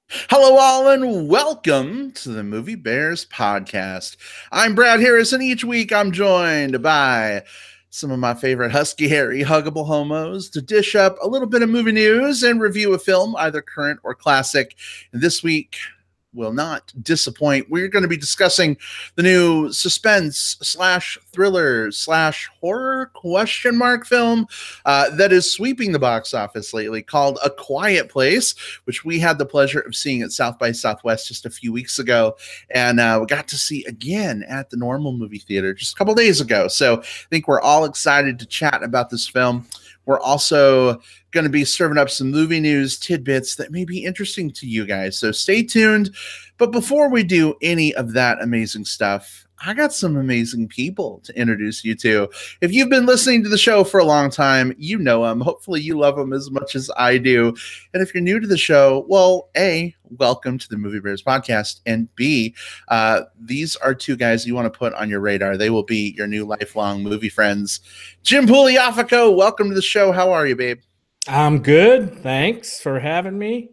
Hello, all, and welcome to the Movie Bears podcast. I'm Brad Harris, and each week I'm joined by some of my favorite husky, hairy, huggable homos to dish up a little bit of movie news and review a film, either current or classic. And this week will not disappoint. We're going to be discussing the new suspense slash thriller slash horror question mark film that is sweeping the box office lately, called A Quiet Place, which we had the pleasure of seeing at South by Southwest just a few weeks ago, and we got to see again at the Normal Movie Theater just a couple days ago. So I think we're all excited to chat about this film. We're also going to be serving up some movie news tidbits that may be interesting to you guys. So stay tuned. But before we do any of that amazing stuff, I got some amazing people to introduce you to. If you've been listening to the show for a long time, you know them. Hopefully you love them as much as I do. And if you're new to the show, well, A, welcome to the Movie Bears podcast. And B, these are two guys you want to put on your radar. They will be your new lifelong movie friends. Jim Pugliafico, welcome to the show. How are you, babe? I'm good. Thanks for having me.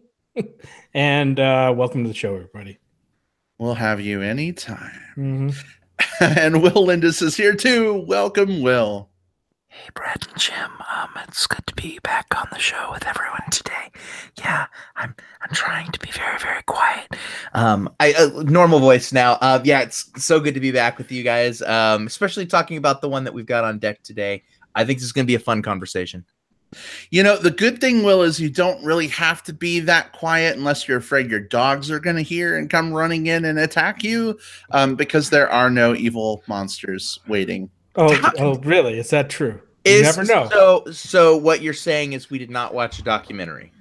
And welcome to the show, everybody. We'll have you anytime. Mm-hmm. And Will Lindis is here too. Welcome, Will. Hey, Brad and Jim. It's good to be back on the show with everyone today. Yeah, I'm trying to be very, very quiet. Normal voice now. Yeah, it's so good to be back with you guys. Especially talking about the one that we've got on deck today. I think this is going to be a fun conversation. You know, the good thing, Will, is you don't really have to be that quiet unless you're afraid your dogs are going to hear and come running in and attack you, because there are no evil monsters waiting. Oh, really? Is that true? You never know. So what you're saying is we did not watch a documentary.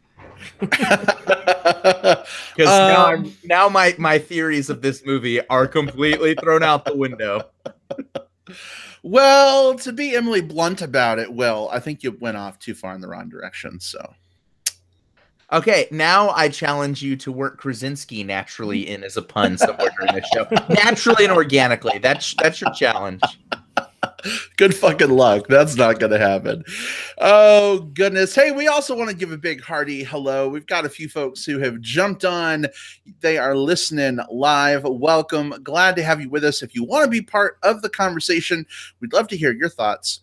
Because now my theories of this movie are completely thrown out the window. Well, to be Emily Blunt about it, Will, I think you went off too far in the wrong direction. So, okay, now I challenge you to work Krasinski naturally in as a pun somewhere during this show. Naturally and organically. That's your challenge. Good fucking luck. That's not going to happen. Oh, goodness. Hey, we also want to give a big hearty hello. We've got a few folks who have jumped on. They are listening live. Welcome. Glad to have you with us. If you want to be part of the conversation, we'd love to hear your thoughts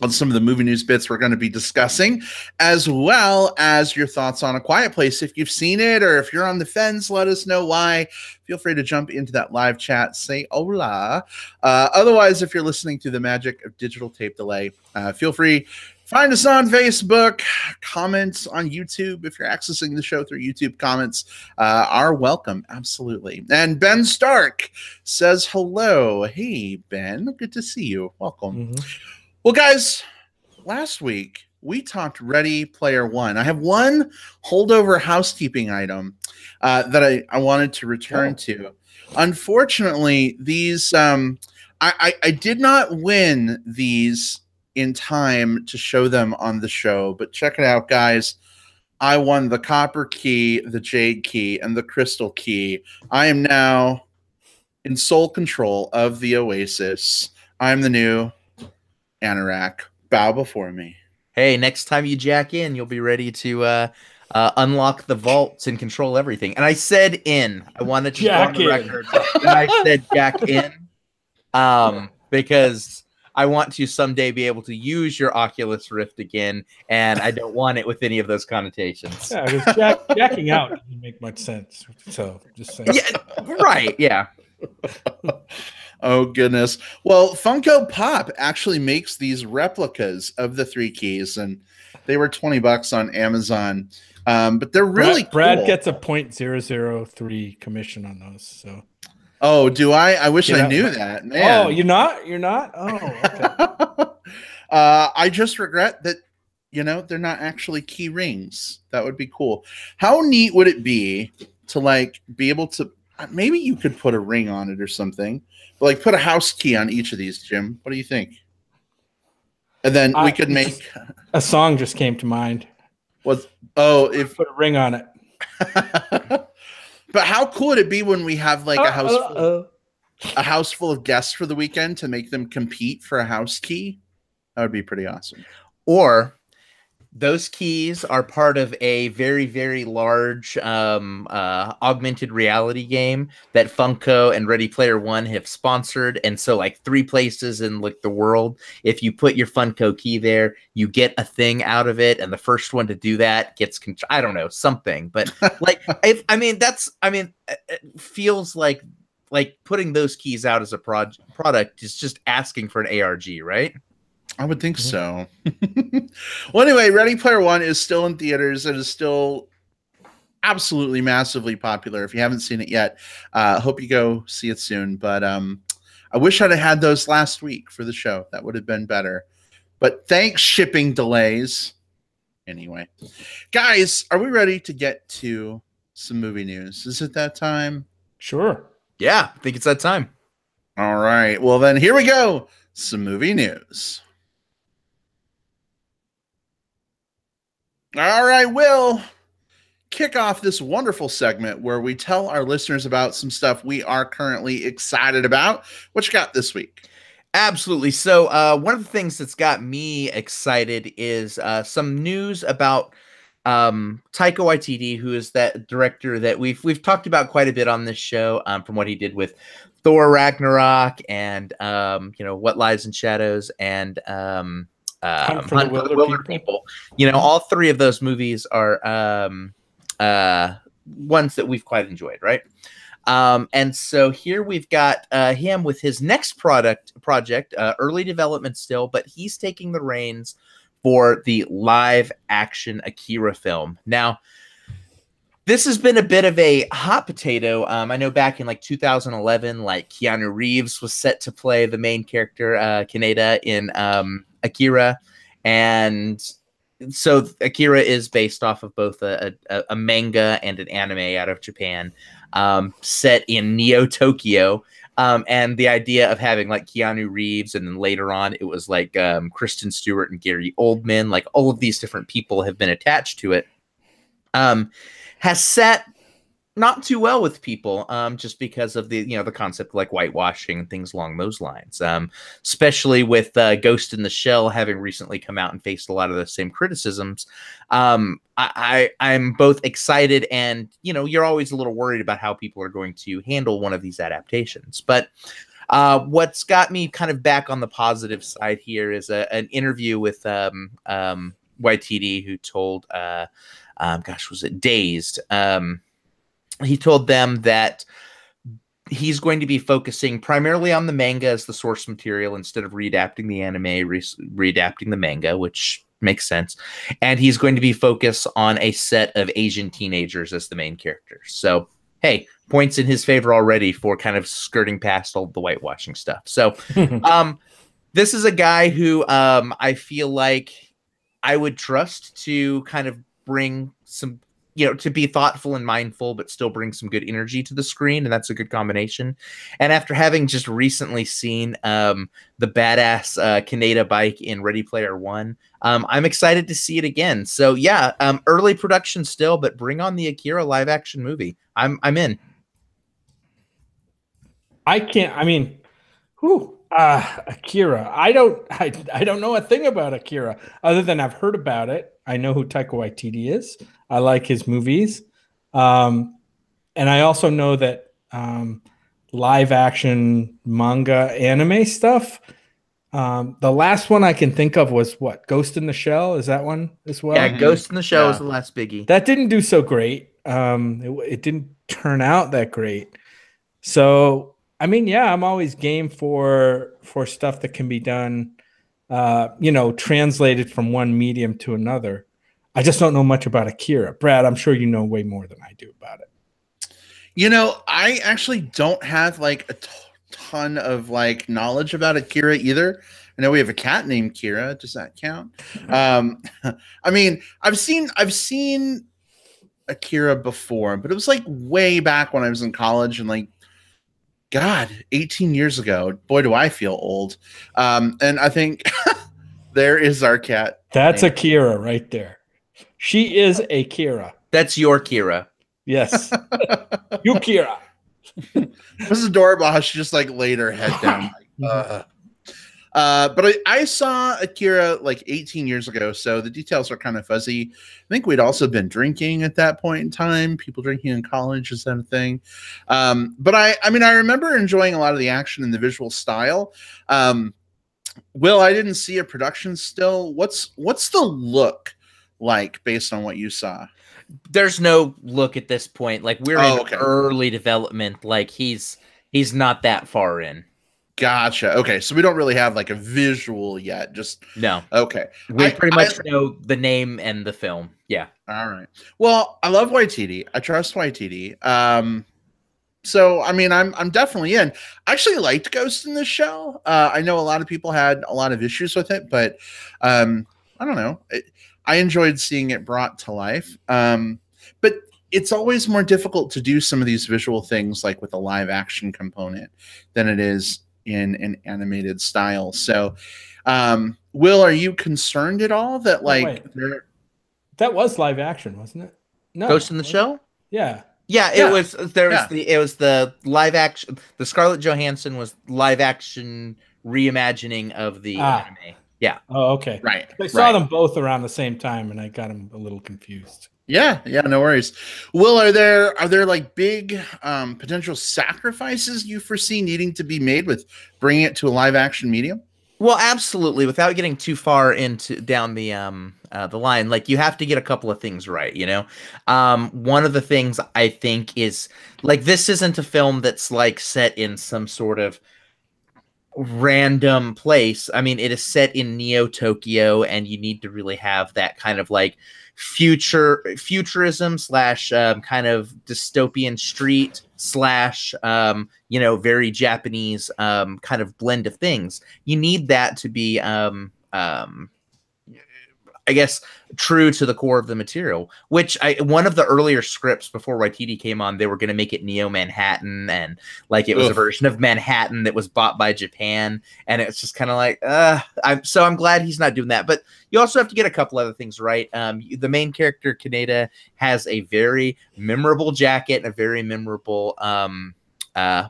on some of the movie news bits we're going to be discussing, as well as your thoughts on A Quiet Place. If you've seen it or if you're on the fence, let us know why. Feel free to jump into that live chat, say hola. Otherwise, if you're listening through the magic of digital tape delay, feel free. Find us on Facebook, comments on YouTube. If you're accessing the show through YouTube, comments are welcome. Absolutely. And Ben Stark says hello. Hey, Ben, good to see you. Welcome. Mm-hmm. Well, guys, last week we talked Ready Player One. I have one holdover housekeeping item that I wanted to return to. Unfortunately, these I did not win these in time to show them on the show, but check it out, guys. I won the copper key, the jade key, and the crystal key. I am now in sole control of the Oasis. I'm the new Anorak. Bow before me. Hey, next time you jack in, you'll be ready to unlock the vaults and control everything. And I said in. I wanted to go on the record. And I said jack in because I want to someday be able to use your Oculus Rift again, and I don't want it with any of those connotations. Yeah, because jacking out doesn't make much sense. So just saying. Yeah, right, yeah. Oh, goodness. Well, Funko Pop actually makes these replicas of the three keys, and they were $20 on Amazon. But they're really cool. Brad gets a 0.003 commission on those. So. Oh, do I? I wish I knew that. Man. Oh, you're not? You're not? Oh, okay. I just regret that, they're not actually key rings. That would be cool. How neat would it be to be able to, maybe you could put a ring on it or something, but put a house key on each of these, Jim. What do you think? And then we could make a song just came to mind. If put a ring on it. But how cool would it be when we have a house full of guests for the weekend to make them compete for a house key? That would be pretty awesome. Or Those keys are part of a very, very large augmented reality game that Funko and Ready Player One have sponsored. And so, like 3 places in like the world, if you put your Funko key there, you get a thing out of it, and the first one to do that gets I don't know, something. But like, it feels like putting those keys out as a product is just asking for an ARG, right? I would think so. Well, anyway, Ready Player One is still in theaters. It is still absolutely massively popular. If you haven't seen it yet, hope you go see it soon. But I wish I'd have had those last week for the show. That would have been better. But thanks, shipping delays. Anyway, guys, are we ready to get to some movie news? Is it that time? Sure. Yeah, I think it's that time. All right. Well, then here we go. Some movie news. All right, Will, kick off this wonderful segment where we tell our listeners about some stuff we are currently excited about. What you got this week? Absolutely. So one of the things that's got me excited is some news about Taika Waititi, who is that director that we've talked about quite a bit on this show, from what he did with Thor Ragnarok and What Lies in Shadows and Hunt for the Wilder People. All 3 of those movies are ones that we've quite enjoyed, right? And so here we've got him with his next project, early development still, but he's taking the reins for the live action Akira film. Now, this has been a bit of a hot potato. I know back in like 2011, like Keanu Reeves was set to play the main character, Kaneda, in Akira. And so Akira is based off of both a manga and an anime out of Japan, set in Neo Tokyo. And the idea of having like Keanu Reeves, and then later on it was like Kristen Stewart and Gary Oldman, like all of these different people have been attached to it, has sat not too well with people, just because of the concept of like whitewashing and things along those lines, especially with Ghost in the Shell having recently come out and faced a lot of the same criticisms. I'm both excited and, you're always a little worried about how people are going to handle one of these adaptations. But what's got me kind of back on the positive side here is an interview with Waititi, who told, was it Dazed? He told them that he's going to be focusing primarily on the manga as the source material instead of readapting the anime, readapting the manga, which makes sense. And he's going to be focused on a set of Asian teenagers as the main characters. So, hey, points in his favor already for kind of skirting past all the whitewashing stuff. So this is a guy who I feel like I would trust to kind of bring some, to be thoughtful and mindful, but still bring some good energy to the screen. And that's a good combination. And after having just recently seen the badass Kaneda bike in Ready Player One, I'm excited to see it again. So yeah, early production still, but bring on the Akira live action movie. I'm in. Akira. I don't know a thing about Akira other than I've heard about it. I know who Taika Waititi is. I like his movies. And I also know that live action manga anime stuff. The last one I can think of was what? Ghost in the Shell? Is that one as well? Yeah, Ghost in the Shell is the last biggie. That didn't do so great. It didn't turn out that great. So I'm always game for stuff that can be done, translated from one medium to another. I just don't know much about Akira. Brad, I'm sure you know way more than I do about it. I actually don't have like a ton of like knowledge about Akira either. I know we have a cat named Kira. Does that count? I've seen Akira before, but it was like way back when I was in college and like, God, 18 years ago. Boy, do I feel old. And I think there is our cat. That's Akira right there. She is a Kira. That's your Kira. Yes. You Kira. This is adorable how she just like laid her head down. But I saw Akira like 18 years ago, so the details are kind of fuzzy. I think we'd also been drinking at that point in time. People drinking in college, is that a thing? But I mean, I remember enjoying a lot of the action and the visual style. Will, I didn't see a production still. What's the look like based on what you saw? There's no look at this point. Like we're in early development. Like he's not that far in. Gotcha. Okay, so we don't really have like a visual yet. Just no. Okay, we pretty much know the name and the film. Yeah. All right. Well, I love Waititi. I trust Waititi. So I mean, I'm definitely in. I actually liked Ghost in the Shell. I know a lot of people had a lot of issues with it, but I don't know. I enjoyed seeing it brought to life. But it's always more difficult to do some of these visual things like with a live action component than it is in an animated style. So, Will, are you concerned at all that like that was live action, wasn't it? No, Ghost in the Shell. Yeah. Yeah, it was. There was it was the live action. The Scarlett Johansson was live action reimagining of the anime. Yeah. Oh, okay. Right. I saw them both around the same time, and I got them a little confused. Yeah, no worries. Will, are there like big potential sacrifices you foresee needing to be made with bringing it to a live action medium? Well, absolutely. Without getting too far down the line, like you have to get a couple of things right. You know, one of the things I think is like this isn't a film that's like set in some sort of random place. I mean, it is set in Neo Tokyo, and you need to really have that kind of like futurism slash kind of dystopian street slash very Japanese kind of blend of things. You need that to be I guess true to the core of the material, which one of the earlier scripts before Waititi came on, they were going to make it Neo Manhattan, and like it was a version of Manhattan that was bought by Japan, and it's just kind of like I'm glad he's not doing that. But you also have to get a couple other things right. The main character Kaneda has a very memorable jacket and a very memorable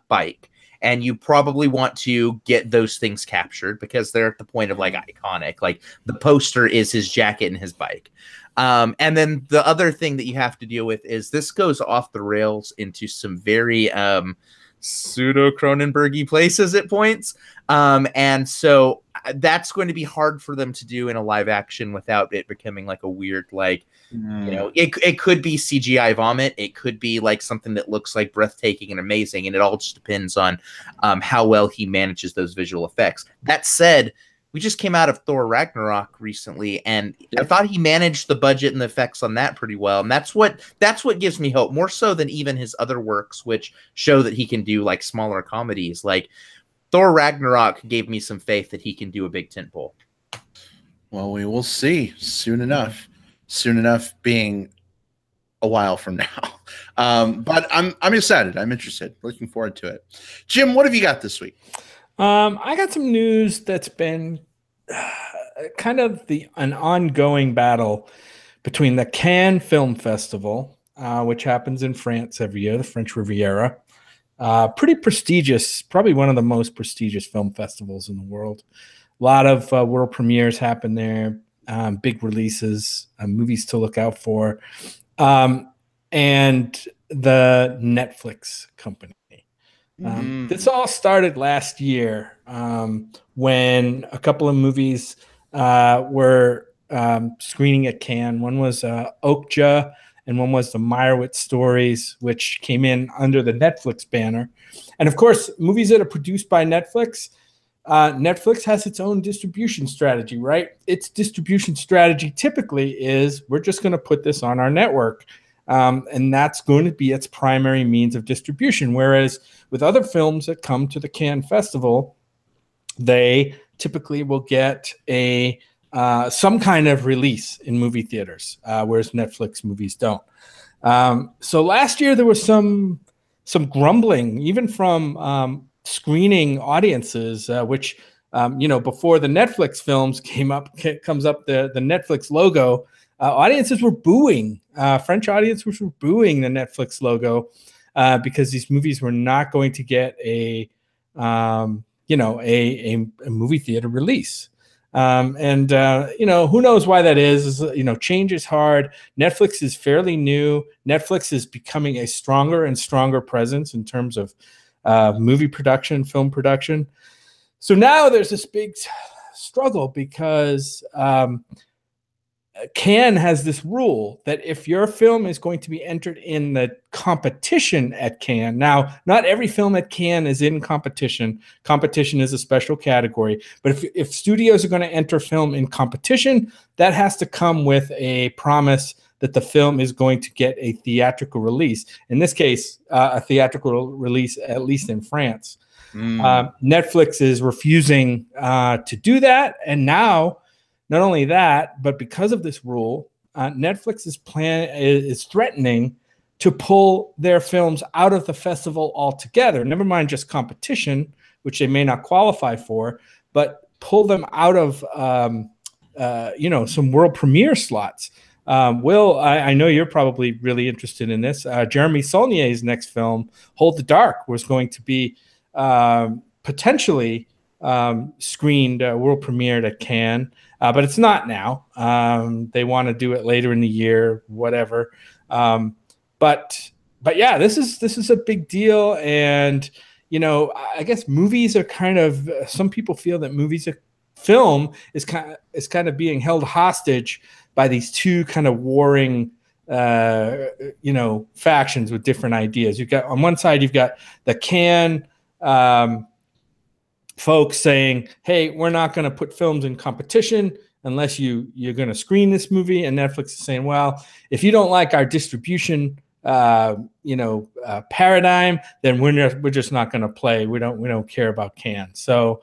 bike. And you probably want to get those things captured because they're at the point of like iconic. Like the poster is his jacket and his bike. And then the other thing that you have to deal with is this goes off the rails into some very pseudo Cronenberg-y places at points. And so that's going to be hard for them to do in a live action without it becoming like a weird, like, it could be CGI vomit. It could be like something that looks like breathtaking and amazing. And it all just depends on how well he manages those visual effects. That said, we just came out of Thor Ragnarok recently, and I thought he managed the budget and the effects on that pretty well. And that's what gives me hope, more so than even his other works, which show that he can do like smaller comedies. Like Thor Ragnarok gave me some faith that he can do a big tentpole. Well, we will see soon enough. Soon enough being a while from now. But I'm excited. I'm interested. Looking forward to it. Jim, what have you got this week? I got some news that's been kind of an ongoing battle between the Cannes Film Festival, which happens in France every year, the French Riviera. Pretty prestigious, probably one of the most prestigious film festivals in the world. A lot of world premieres happen there. Big releases, movies to look out for, and the Netflix company. This all started last year when a couple of movies were screening at Cannes. One was Okja, and one was the Meyerowitz Stories, which came in under the Netflix banner. And of course, movies that are produced by Netflix, Netflix has its own distribution strategy, right? Its distribution strategy typically is we're just going to put this on our network. And that's going to be its primary means of distribution. Whereas with other films that come to the Cannes Festival, they typically will get some kind of release in movie theaters, whereas Netflix movies don't. So last year there was some grumbling, even from screening audiences, which before the Netflix films comes up the Netflix logo, audiences were booing. French audiences were booing the Netflix logo because these movies were not going to get a a movie theater release. Who knows why that is? Change is hard. Netflix is fairly new. Netflix is becoming a stronger and stronger presence in terms of movie production, film production. So now there's this big struggle because Cannes has this rule that if your film is going to be entered in the competition at Cannes, now not every film at Cannes is in competition. Competition is a special category, but if studios are going to enter film in competition, that has to come with a promise that the film is going to get a theatrical release. In this case, a theatrical release, at least in France. Netflix is refusing to do that, and now. Not only that, but because of this rule, Netflix is threatening to pull their films out of the festival altogether. Never mind just competition, which they may not qualify for, but pull them out of some world premiere slots. Will, I know you're probably really interested in this. Jeremy Saulnier's next film, Hold the Dark, was going to be potentially screened world premiered at Cannes. But it's not now. They want to do it later in the year, whatever. But yeah, this is a big deal. And, I guess movies are kind of, some people feel that film is kind of being held hostage by these two kind of warring, factions with different ideas. You've got, on one side, you've got the Cannes, folks saying, hey, we're not going to put films in competition unless you're going to screen this movie. And Netflix is saying, well, if you don't like our distribution, paradigm, then we're just not going to play. We don't care about Cannes. So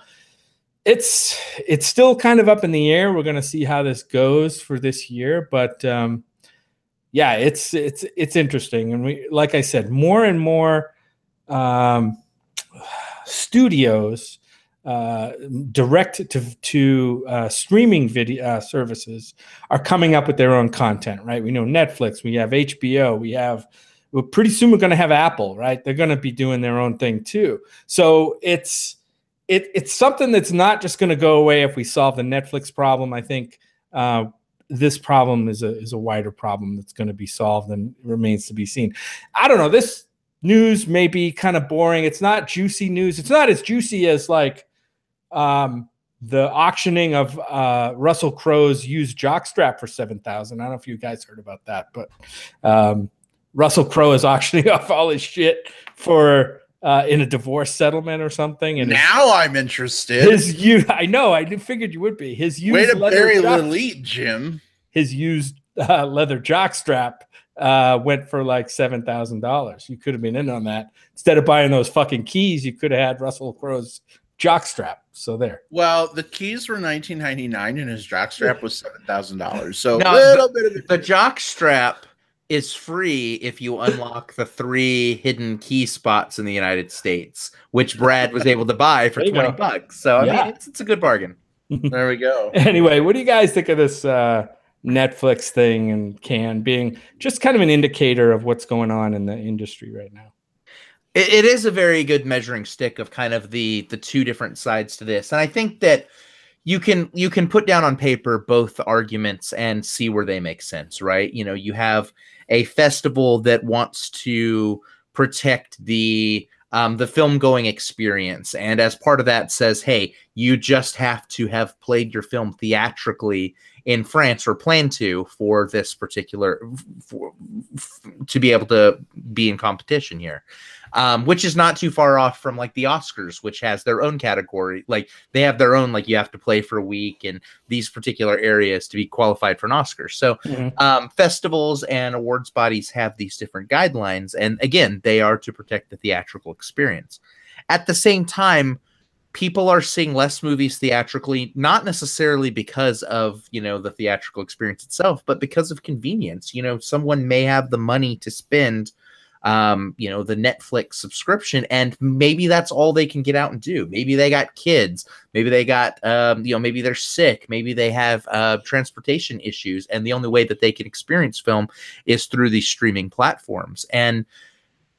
it's still kind of up in the air. We're going to see how this goes for this year, but yeah, it's interesting. And like I said, more and more studios direct to streaming video services are coming up with their own content, right? We know Netflix, we have HBO, pretty soon we're going to have Apple, right? They're going to be doing their own thing too. So it's something that's not just going to go away if we solve the Netflix problem. I think this problem is a wider problem that's going to be solved and remains to be seen. I don't know. This news may be kind of boring. It's not juicy news. It's not as juicy as like the auctioning of Russell Crowe's used jockstrap for $7,000. I don't know if you guys heard about that, but Russell Crowe is auctioning off all his shit for in a divorce settlement or something. And now I'm interested. I know. I figured you would be. His used way to bury Lilith, Jim. His used leather jockstrap went for like $7,000. You could have been in on that. Instead of buying those fucking keys, you could have had Russell Crowe's jockstrap. So there. Well, the keys were $19.99 and his jockstrap was $7,000. So no, a little bit of the jockstrap is free if you unlock the 3 hidden key spots in the United States, which Brad was able to buy for $20. So I mean, it's a good bargain. There we go. Anyway, what do you guys think of this Netflix thing and Cannes being just kind of an indicator of what's going on in the industry right now? It is a very good measuring stick of kind of the two different sides to this. And I think that you can put down on paper both arguments and see where they make sense, right? You have a festival that wants to protect the film going experience. And as part of that says, hey, you just have to have played your film theatrically in France or plan to for this particular, to be able to be in competition here. Which is not too far off from like the Oscars, which has their own category. Like they have their own, like you have to play for a week in these particular areas to be qualified for an Oscar. So festivals and awards bodies have these different guidelines. And again, they are to protect the theatrical experience. At the same time, people are seeing less movies theatrically, not necessarily because of, the theatrical experience itself, but because of convenience. Someone may have the money to spend the Netflix subscription, and maybe that's all they can get out and do. Maybe they got kids, maybe they got, maybe they're sick, maybe they have transportation issues, and the only way that they can experience film is through these streaming platforms. And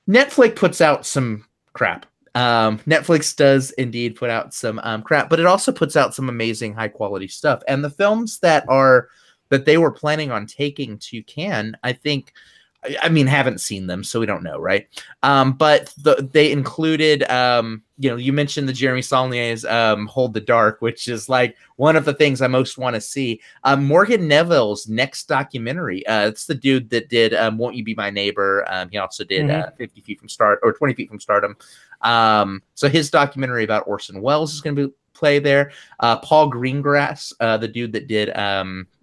Netflix puts out some crap. Netflix does indeed put out some crap, but it also puts out some amazing high quality stuff. And the films that they were planning on taking to Cannes, I think, I mean, haven't seen them, so we don't know, right? But they included, you mentioned the Jeremy Saulnier's Hold the Dark, which is like one of the things I most want to see. Morgan Neville's next documentary. It's the dude that did Won't You Be My Neighbor. He also did 50 Feet from Start or 20 Feet from Stardom. So his documentary about Orson Welles is going to play there. Paul Greengrass, the dude that did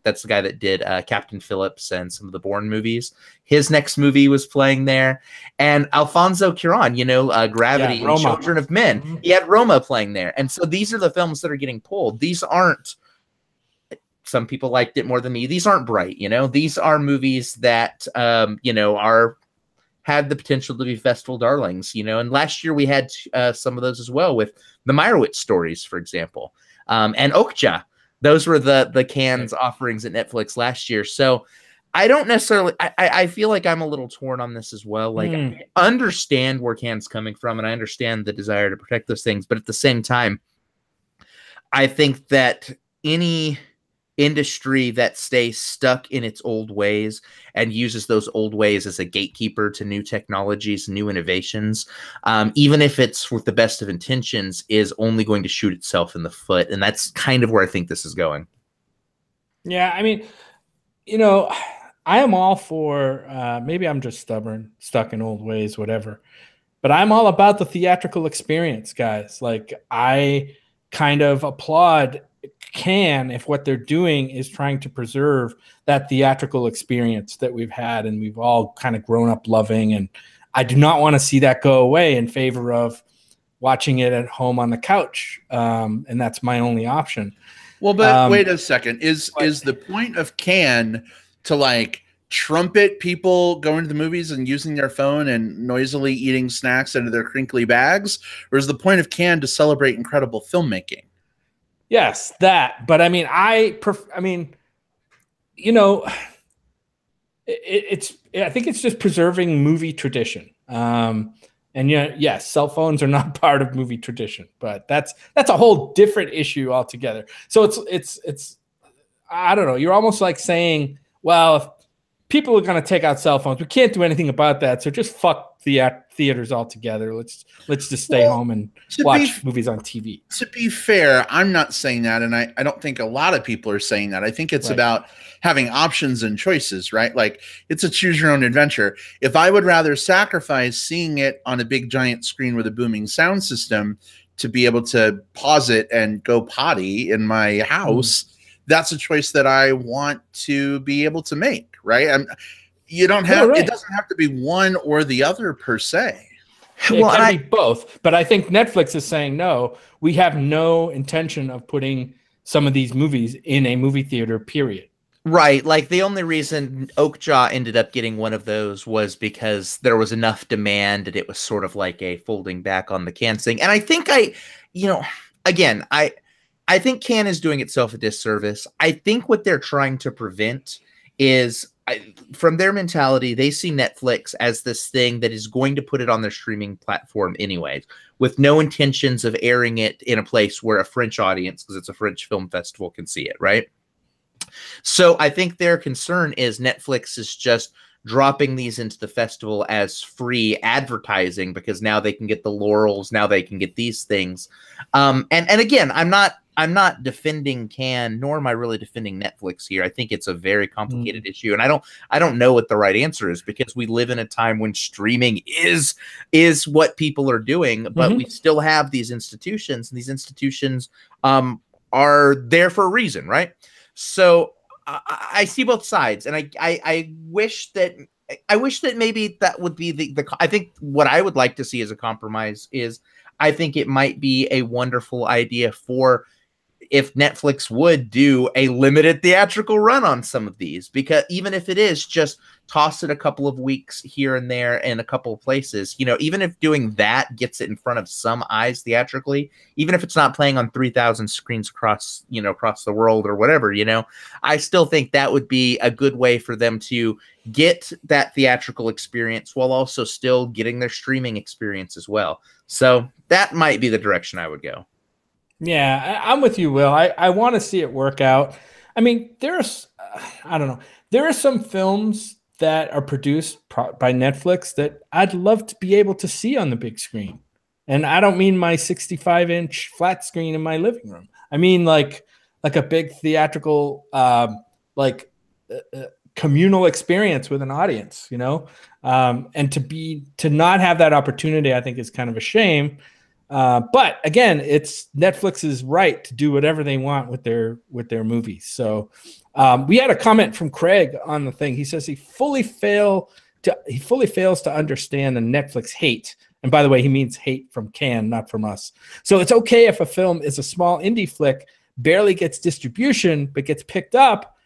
that's the guy that did Captain Phillips and some of the Bourne movies. His next movie was playing there. And Alfonso Cuarón, Gravity and Children of Men. He had Roma playing there. And so these are the films that are getting pulled. These aren't, some people liked it more than me. These aren't bright, These are movies that, had the potential to be festival darlings, And last year we had some of those as well with the Meyerowitz stories, for example, and Okja. Those were the Cannes offerings at Netflix last year. So I don't necessarily, I feel like I'm a little torn on this as well. Like I understand where Cannes coming from, and I understand the desire to protect those things. But at the same time, I think that any industry that stays stuck in its old ways and uses those old ways as a gatekeeper to new technologies, new innovations, even if it's with the best of intentions, is only going to shoot itself in the foot. And that's kind of where I think this is going. Yeah, I mean, I am all for, maybe I'm just stubborn, stuck in old ways, whatever, but I'm all about the theatrical experience, guys. Like, I kind of applaud Cannes if what they're doing is trying to preserve that theatrical experience that we've had and we've all kind of grown up loving. And I do not want to see that go away in favor of watching it at home on the couch. And that's my only option. Well, but wait a second. Is the point of Cannes to like trumpet people going to the movies and using their phone and noisily eating snacks out of their crinkly bags? Or is the point of Cannes to celebrate incredible filmmaking? Yes, that. But I mean, I think it's just preserving movie tradition. And yes, cell phones are not part of movie tradition, but that's a whole different issue altogether. So it's I don't know. You're almost like saying, well, if people are going to take out cell phones, we can't do anything about that. So just fuck theaters altogether. Let's just stay home and watch movies on TV. To be fair, I'm not saying that, and I don't think a lot of people are saying that. I think it's about having options and choices, right? Like, it's a choose your own adventure. If I would rather sacrifice seeing it on a big giant screen with a booming sound system to be able to pause it and go potty in my house, that's a choice that I want to be able to make, right? It doesn't have to be one or the other per se. It can be both, but I think Netflix is saying, no, we have no intention of putting some of these movies in a movie theater, period. Right. Like, the only reason Oakjaw ended up getting one of those was because there was enough demand and it was sort of like a folding back on the Cannes thing. And I think I think Cannes is doing itself a disservice. I think what they're trying to prevent is, from their mentality, they see Netflix as this thing that is going to put it on their streaming platform anyways, with no intentions of airing it in a place where a French audience, because it's a French film festival, can see it, right? So I think their concern is Netflix is just dropping these into the festival as free advertising because now they can get the laurels, now they can get these things. And again, I'm not defending Cannes, nor am I really defending Netflix here. I think it's a very complicated issue, and I don't know what the right answer is, because we live in a time when streaming is what people are doing, but we still have these institutions, and these institutions are there for a reason, right? So I see both sides, and I wish that maybe that would be the I think what I would like to see as a compromise is, I think it might be a wonderful idea for if Netflix would do a limited theatrical run on some of these, because even if it is just toss it a couple of weeks here and there in a couple of places, even if doing that gets it in front of some eyes theatrically, even if it's not playing on 3,000 screens across the world or whatever, I still think that would be a good way for them to get that theatrical experience while also still getting their streaming experience as well. So that might be the direction I would go. Yeah, I'm with you, Will. I want to see it work out. I mean, I don't know. There are some films that are produced by Netflix that I'd love to be able to see on the big screen. And I don't mean my 65-inch flat screen in my living room. I mean like a big theatrical, communal experience with an audience, and to not have that opportunity, I think is kind of a shame. But again, it's Netflix's right to do whatever they want with their movies. So we had a comment from Craig on the thing. He says he fully fails to understand the Netflix hate. And by the way, he means hate from Cannes, not from us. So it's okay if a film is a small indie flick, barely gets distribution, but gets picked up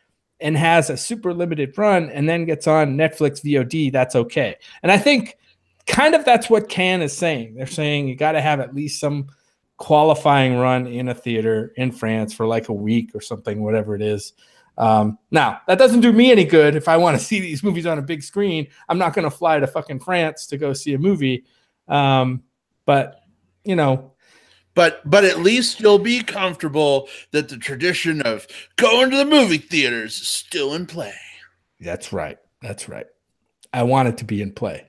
and has a super limited run and then gets on Netflix VOD. That's okay. And I think kind of that's what Cannes is saying. They're saying you got to have at least some qualifying run in a theater in France for like a week or something, whatever it is. Now, that doesn't do me any good. If I want to see these movies on a big screen, I'm not going to fly to fucking France to go see a movie. But at least you'll be comfortable that the tradition of going to the movie theaters is still in play. That's right. I want it to be in play.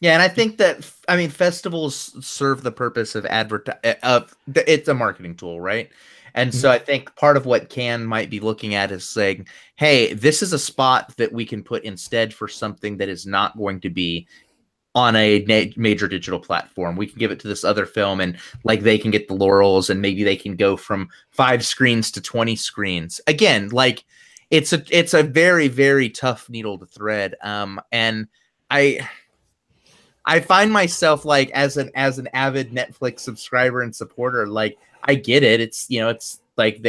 Yeah, and I think that festivals serve the purpose of it's a marketing tool, right? And so I think part of what Cannes might be looking at is saying, hey, this is a spot that we can put instead for something that is not going to be on a major digital platform. We can give it to this other film and like they can get the laurels and maybe they can go from 5 screens to 20 screens. Again, like it's a very, very tough needle to thread. And I find myself like as an avid Netflix subscriber and supporter, like I get it. It's like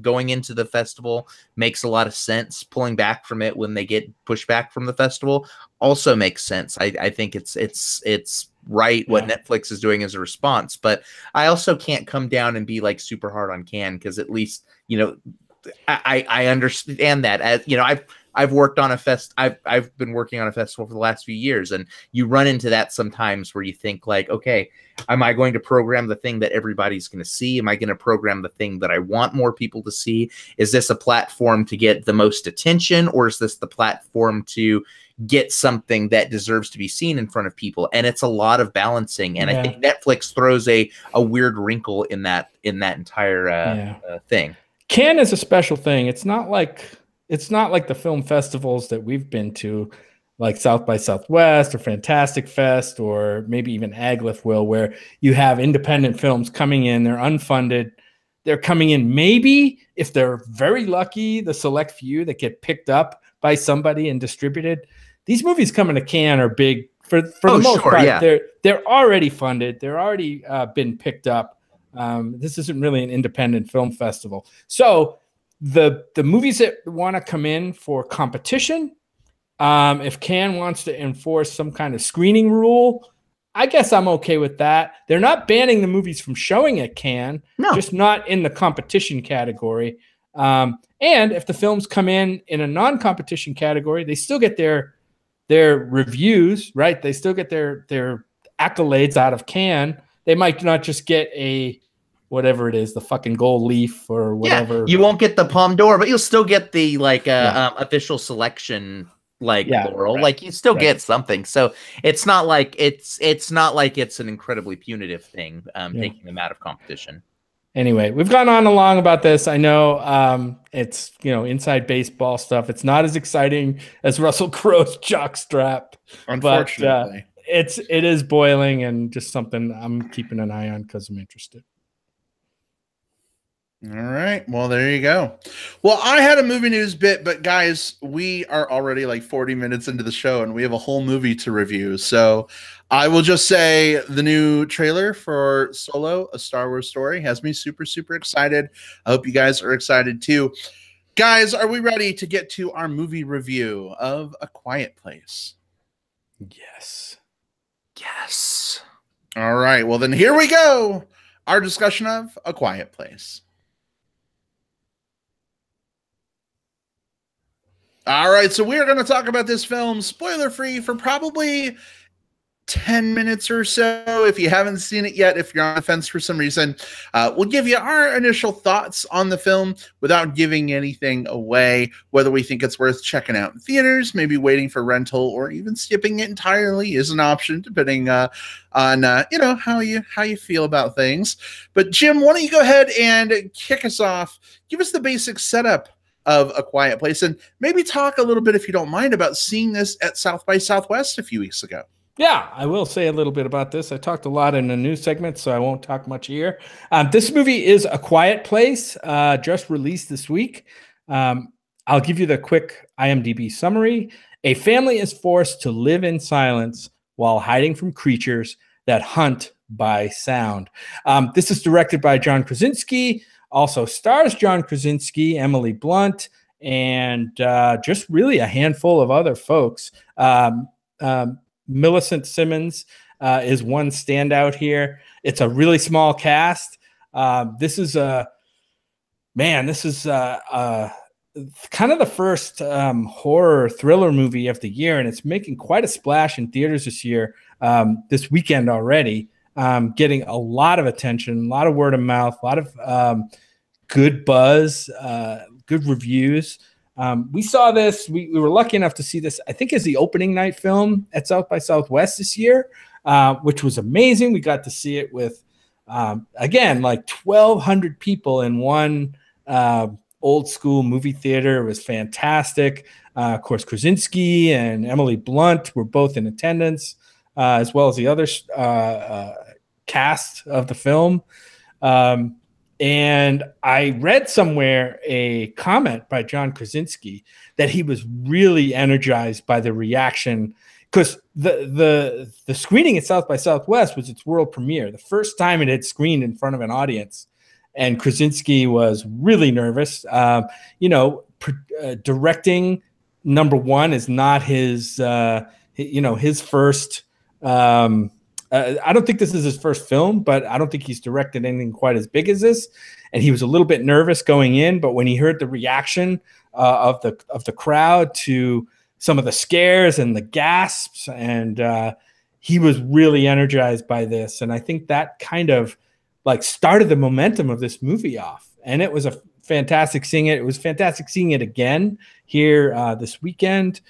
going into the festival makes a lot of sense. Pulling back from it when they get pushed back from the festival also makes sense. I think it's right what Netflix is doing as a response, but I also can't come down and be like super hard on Cannes because at least I understand that as I've worked on I've been working on a festival for the last few years, and you run into that sometimes where you think like, okay, am I going to program the thing that everybody's going to see? Am I going to program the thing that I want more people to see? Is this a platform to get the most attention, or is this the platform to get something that deserves to be seen in front of people? And it's a lot of balancing. And I think Netflix throws a weird wrinkle in that entire thing. Cannes is a special thing. It's not like the film festivals that we've been to, like South by Southwest or Fantastic Fest or maybe even AGLIF, where you have independent films coming in. They're unfunded. They're coming in maybe, if they're very lucky, the select few that get picked up by somebody and distributed. These movies coming to Cannes are big for the most part. Yeah. They're already funded. They're already been picked up. This isn't really an independent film festival. So the movies that want to come in for competition, if Cannes wants to enforce some kind of screening rule, I guess I'm okay with that. They're not banning the movies from showing at Cannes, just not in the competition category. And if the films come in a non-competition category, they still get their reviews, right? They still get their accolades out of Cannes. They might not just get a whatever it is, the fucking gold leaf or whatever. Yeah, you won't get the Palme d'Or, but you'll still get the official selection laurel. Right. Like you still get something. So it's not like it's an incredibly punitive thing, taking them out of competition. Anyway, we've gone on long about this. I know it's inside baseball stuff. It's not as exciting as Russell Crowe's jockstrap. Unfortunately. But it is boiling and just something I'm keeping an eye on because I'm interested. All right. Well, there you go. Well, I had a movie news bit, but guys, we are already like 40 minutes into the show and we have a whole movie to review. So I will just say the new trailer for Solo, A Star Wars Story has me super, super excited. I hope you guys are excited too. Guys, are we ready to get to our movie review of A Quiet Place? Yes. Yes. All right. Well, then here we go. Our discussion of A Quiet Place. All right, so we are going to talk about this film spoiler free for probably 10 minutes or so. If you haven't seen it yet, if you're on the fence for some reason, we'll give you our initial thoughts on the film without giving anything away, whether we think it's worth checking out in theaters, maybe waiting for rental, or even skipping it entirely is an option, depending on how you feel about things. But Jim, why don't you go ahead and kick us off? Give us the basic setup of A Quiet Place, and maybe talk a little bit, if you don't mind, about seeing this at South by Southwest a few weeks ago. Yeah, I will say a little bit about this. I talked a lot in the news segment, so I won't talk much here. This movie is A Quiet Place, just released this week. I'll give you the quick IMDb summary. A family is forced to live in silence while hiding from creatures that hunt by sound. This is directed by John Krasinski. Also stars John Krasinski, Emily Blunt, and just really a handful of other folks. Millicent Simmons is one standout here. It's a really small cast. This is kind of the first horror thriller movie of the year, and it's making quite a splash in theaters this year, this weekend already. Getting a lot of attention, a lot of word of mouth, a lot of good buzz, good reviews. We saw this. We were lucky enough to see this, I think, as the opening night film at South by Southwest this year, which was amazing. We got to see it with, again, like 1,200 people in one old school movie theater. It was fantastic. Of course, Krasinski and Emily Blunt were both in attendance, as well as the other cast of the film. And I read somewhere a comment by John Krasinski that he was really energized by the reaction, because the screening at South by Southwest was its world premiere, the first time it had screened in front of an audience. And Krasinski was really nervous. Directing, number one, is not his first. I don't think this is his first film, but I don't think he's directed anything quite as big as this. And he was a little bit nervous going in, but when he heard the reaction of the crowd to some of the scares and the gasps, and he was really energized by this. And I think that kind of like started the momentum of this movie off. And it was fantastic seeing it. It was fantastic seeing it again here this weekend.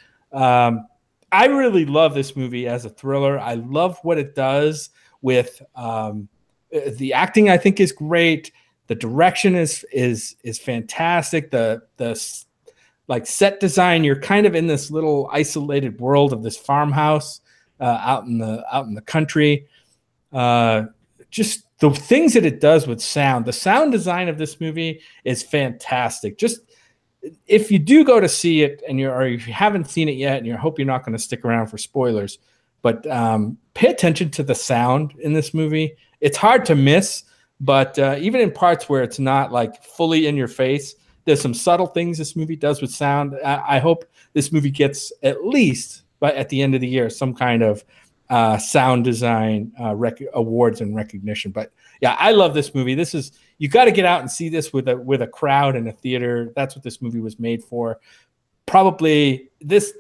I really love this movie as a thriller. I love what it does with the acting. I think is great. The direction is fantastic. The like set design. You're kind of in this little isolated world of this farmhouse out in the country. Just the things that it does with sound. The sound design of this movie is fantastic. Just if you do go to see it and if you haven't seen it yet and you hope you're not going to stick around for spoilers, but pay attention to the sound in this movie. It's hard to miss, but even in parts where it's not like fully in your face, there's some subtle things this movie does with sound. I hope this movie gets at least, but at the end of the year, some kind of sound design awards and recognition. But yeah, I love this movie. You got to get out and see this with a crowd in a theater. That's what this movie was made for. Probably this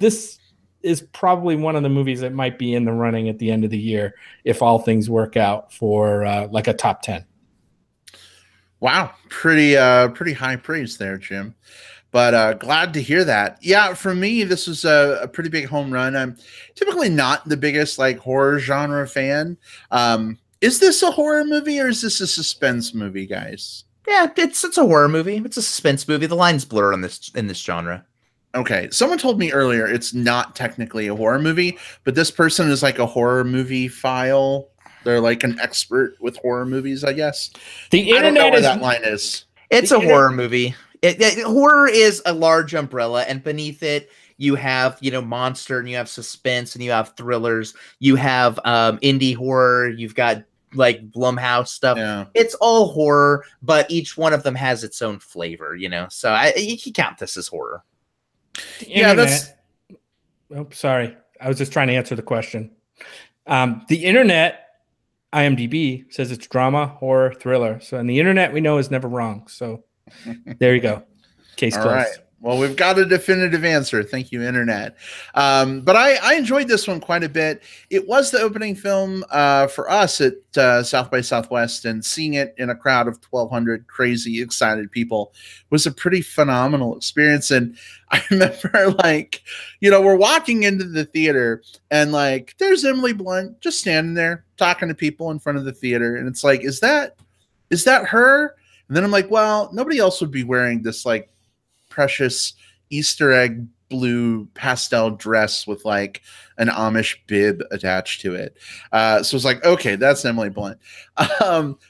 is probably one of the movies that might be in the running at the end of the year if all things work out for like a top 10. Wow, pretty high praise there, Jim. But glad to hear that. Yeah, for me, this was a pretty big home run. I'm typically not the biggest like horror genre fan. Is this a horror movie or is this a suspense movie, guys? Yeah, it's a horror movie. It's a suspense movie. The lines blur in this genre. Okay, someone told me earlier it's not technically a horror movie, but this person is like a horror movie file. They're like an expert with horror movies, I guess. The internet I don't know where that line is. It's a horror movie. Horror is a large umbrella, and beneath it, you have, you know, monster, and you have suspense, and you have thrillers. You have indie horror. You've got like Blumhouse stuff. Yeah. It's all horror, but each one of them has its own flavor, you know. So you can count this as horror. Yeah, that's. Oh, sorry. I was just trying to answer the question. The internet, IMDb, says it's drama, horror, thriller. So, and the internet we know is never wrong. So, there you go. Case closed. All right. Well, we've got a definitive answer. Thank you, Internet. But I enjoyed this one quite a bit. It was the opening film for us at South by Southwest, and seeing it in a crowd of 1,200 crazy, excited people was a pretty phenomenal experience. And I remember, like, you know, we're walking into the theater, and like, there's Emily Blunt just standing there talking to people in front of the theater, and it's like, is that her? And then I'm like, well, nobody else would be wearing this like precious Easter egg blue pastel dress with like an Amish bib attached to it. So it's like, okay, that's Emily Blunt.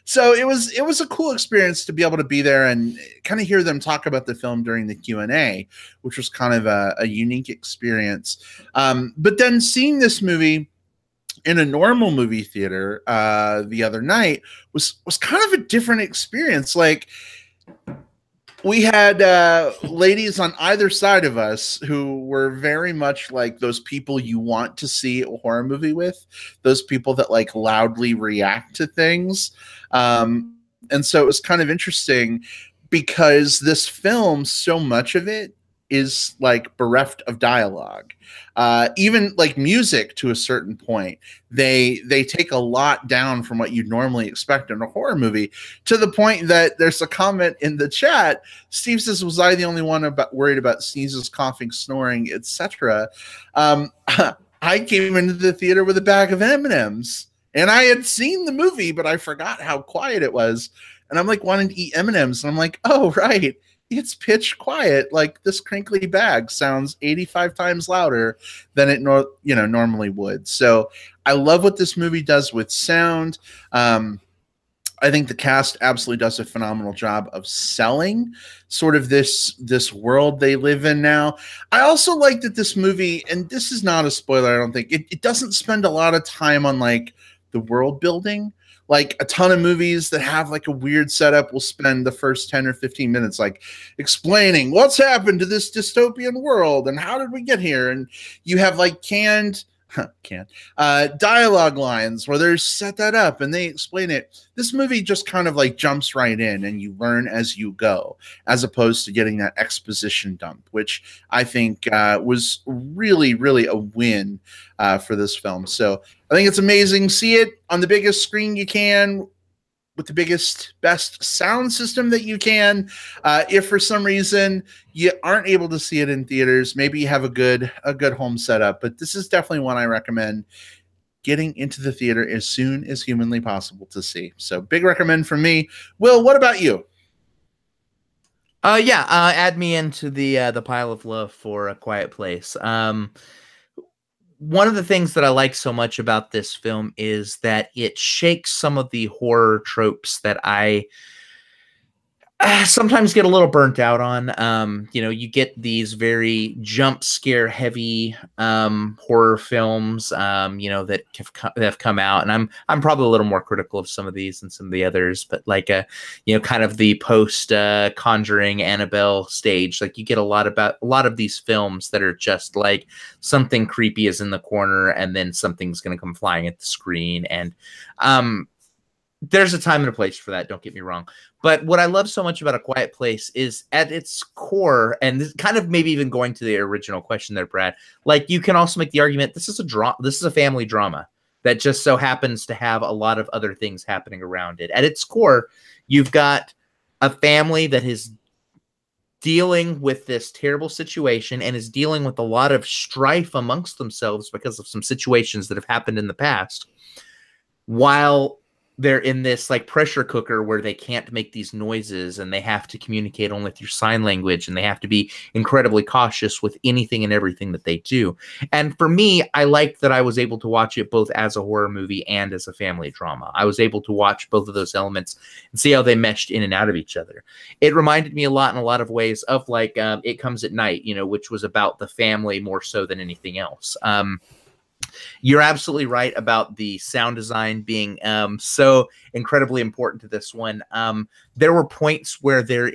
So it was a cool experience to be able to be there and kind of hear them talk about the film during the Q&A, which was kind of a unique experience. But then seeing this movie in a normal movie theater the other night was kind of a different experience. Like, we had ladies on either side of us who were very much like those people you want to see a horror movie with, those people that like loudly react to things. And so it was kind of interesting because this film, so much of it is like bereft of dialogue. Even like music to a certain point, they take a lot down from what you'd normally expect in a horror movie, to the point that there's a comment in the chat. Steve says, was I the only one worried about sneezes, coughing, snoring, etc.? I came into the theater with a bag of M&Ms, and I had seen the movie, but I forgot how quiet it was. And I'm like wanting to eat M&Ms, and I'm like, oh, right. It's pitch quiet. Like, this crinkly bag sounds 85 times louder than it normally would. So I love what this movie does with sound. I think the cast absolutely does a phenomenal job of selling sort of this world they live in now. I also like that this movie, and this is not a spoiler, I don't think, it doesn't spend a lot of time on like the world building. Like, a ton of movies that have like a weird setup will spend the first 10 or 15 minutes like explaining what's happened to this dystopian world and how did we get here. And you have like canned dialogue lines where they're set that up and they explain it. This movie just kind of like jumps right in and you learn as you go, as opposed to getting that exposition dump, which I think was really, really a win for this film. So I think it's amazing. See it on the biggest screen you can, with the biggest, best sound system that you can. If for some reason you aren't able to see it in theaters, maybe you have a good home setup. But this is definitely one I recommend getting into the theater as soon as humanly possible to see. So big recommend from me. Will, what about you? Add me into the pile of love for A Quiet Place. One of the things that I like so much about this film is that it shakes some of the horror tropes that I sometimes get a little burnt out on. You get these very jump scare heavy horror films, that have come out, and I'm probably a little more critical of some of these than some of the others. But like kind of the post Conjuring, Annabelle stage, like you get a lot of these films that are just like something creepy is in the corner, and then something's going to come flying at the screen, and there's a time and a place for that. Don't get me wrong. But what I love so much about A Quiet Place is at its core, and this kind of maybe even going to the original question there, Brad, like you can also make the argument, this is a family drama that just so happens to have a lot of other things happening around it. At its core, you've got a family that is dealing with this terrible situation and is dealing with a lot of strife amongst themselves because of some situations that have happened in the past, while they're in this like pressure cooker where they can't make these noises and they have to communicate only through sign language, and they have to be incredibly cautious with anything and everything that they do. And for me, I liked that I was able to watch it both as a horror movie and as a family drama. I was able to watch both of those elements and see how they meshed in and out of each other. It reminded me a lot in a lot of ways of like It Comes at Night, you know, which was about the family more so than anything else. You're absolutely right about the sound design being so incredibly important to this one. There were points where there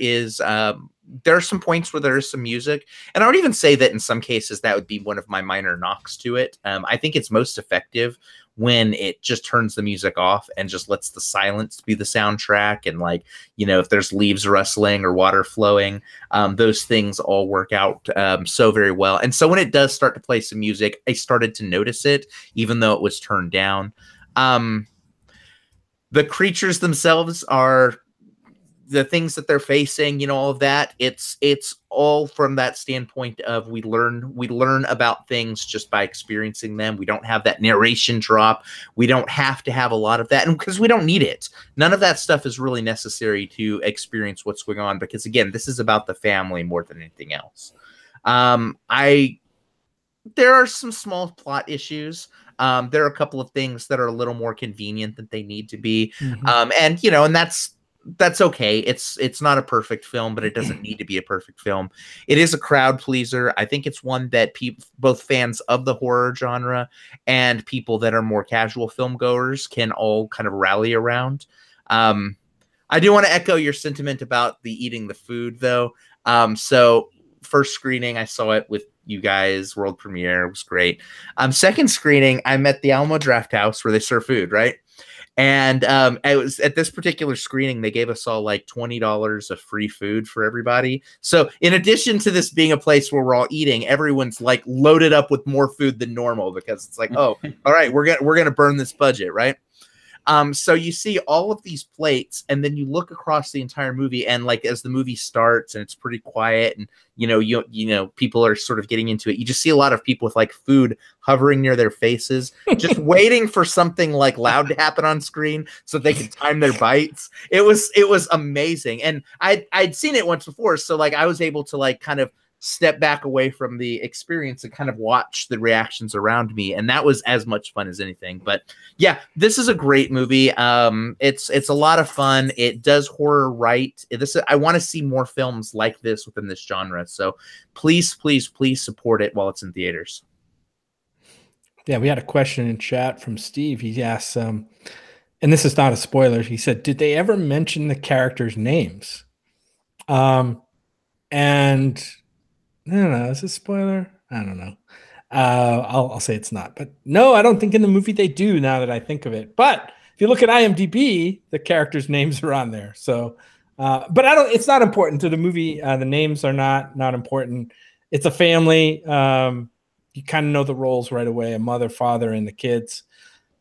are some points where there is some music, and I would even say that in some cases that would be one of my minor knocks to it. I think it's most effective when it just turns the music off and just lets the silence be the soundtrack. And like, you know, if there's leaves rustling or water flowing, those things all work out so very well. And so when it does start to play some music, I started to notice it, even though it was turned down. The creatures themselves are the things that they're facing, you know, all of that. It's all from that standpoint of we learn about things just by experiencing them. We don't have that narration drop. We don't have to have a lot of that, and because we don't need it. None of that stuff is really necessary to experience what's going on, because again, this is about the family more than anything else. There are some small plot issues. There are a couple of things that are a little more convenient than they need to be. And you know, and that's okay. It's not a perfect film, but it doesn't need to be a perfect film. It is a crowd pleaser. I think it's one that people, both fans of the horror genre and people that are more casual film goers, can all kind of rally around. I do want to echo your sentiment about the eating the food, though. So first screening, I saw it with you guys, world premiere. It was great. Second screening, I'm at the Alamo Draft House where they serve food, right? And it was at this particular screening, they gave us all like $20 of free food for everybody. So in addition to this being a place where we're all eating, everyone's like loaded up with more food than normal, because it's like, oh, all right, we're gonna burn this budget, right? So you see all of these plates, and then you look across the entire movie, and like as the movie starts and it's pretty quiet, and you know people are sort of getting into it, you just see a lot of people with like food hovering near their faces, just waiting for something like loud to happen on screen so they can time their bites. It was amazing, and I'd seen it once before, so like I was able to like kind of step back away from the experience and kind of watch the reactions around me, and that was as much fun as anything. But yeah, this is a great movie. It's a lot of fun. It does horror right. I want to see more films like this within this genre, so please support it while it's in theaters. Yeah, we had a question in chat from Steve. He asked, and this is not a spoiler, he said, did they ever mention the characters' names? And I don't know. Is this a spoiler? I don't know. I'll say it's not. But no, I don't think in the movie they do, now that I think of it. But if you look at IMDb, the characters' names are on there. So, but it's not important to the movie. The names are not important. It's a family. You kind of know the roles right away: a mother, father, and the kids.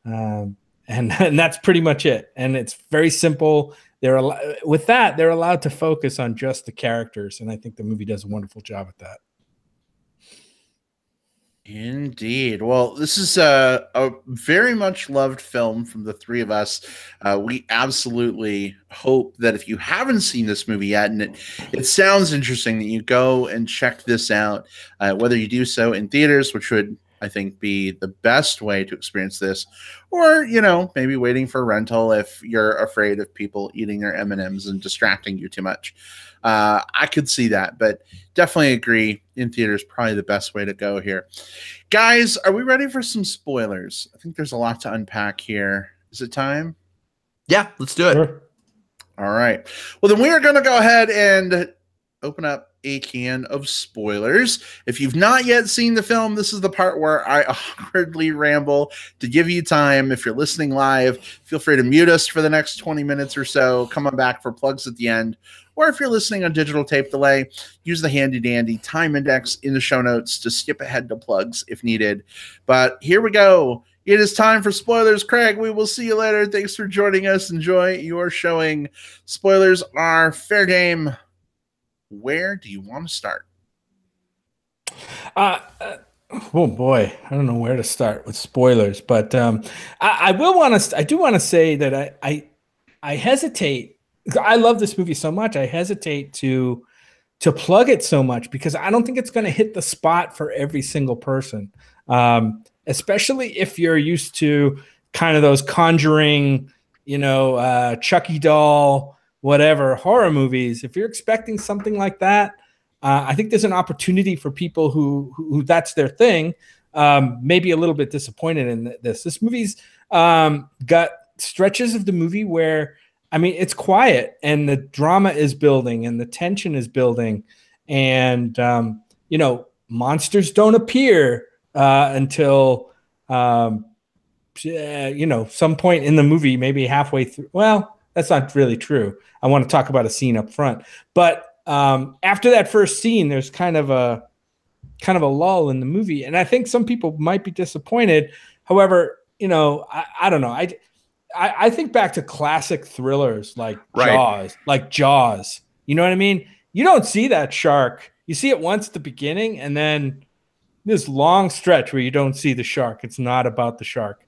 And that's pretty much it. And it's very simple. They're allowed to focus on just the characters, and I think the movie does a wonderful job at that. Indeed. Well, this is a very much loved film from the three of us. We absolutely hope that if you haven't seen this movie yet, and it sounds interesting, that you go and check this out, whether you do so in theaters, which would, I think, be the best way to experience this, or, you know, maybe waiting for rental if you're afraid of people eating their M&Ms and distracting you too much. I could see that, but definitely agree in theaters probably the best way to go here. Guys, are we ready for some spoilers? I think there's a lot to unpack here. Is it time? Yeah, let's do it. Sure. All right. Well, then we are going to go ahead and open up a can of spoilers. If you've not yet seen the film, this is the part where I awkwardly ramble to give you time. If you're listening live, feel free to mute us for the next 20 minutes or so. Come on back for plugs at the end. Or if you're listening on digital tape delay, use the handy dandy time index in the show notes to skip ahead to plugs if needed. But here we go. It is time for spoilers. Craig, we will see you later. Thanks for joining us. Enjoy your showing. Spoilers are fair game. Where do you want to start? Oh boy, I don't know where to start with spoilers, but I will want to. I do want to say that I hesitate. I love this movie so much. I hesitate to plug it so much because I don't think it's going to hit the spot for every single person, especially if you're used to kind of those Conjuring, Chucky doll, whatever horror movies. If you're expecting something like that, I think there's an opportunity for people who that's their thing. Maybe a little bit disappointed in this. This movie's got stretches of the movie where, I mean, it's quiet and the drama is building and the tension is building, and monsters don't appear until some point in the movie, maybe halfway through. Well, that's not really true. I want to talk about a scene up front, but after that first scene, there's kind of a lull in the movie, and I think some people might be disappointed. However, I don't know. I think back to classic thrillers like Jaws. You know what I mean? You don't see that shark. You see it once at the beginning, and then this long stretch where you don't see the shark. It's not about the shark.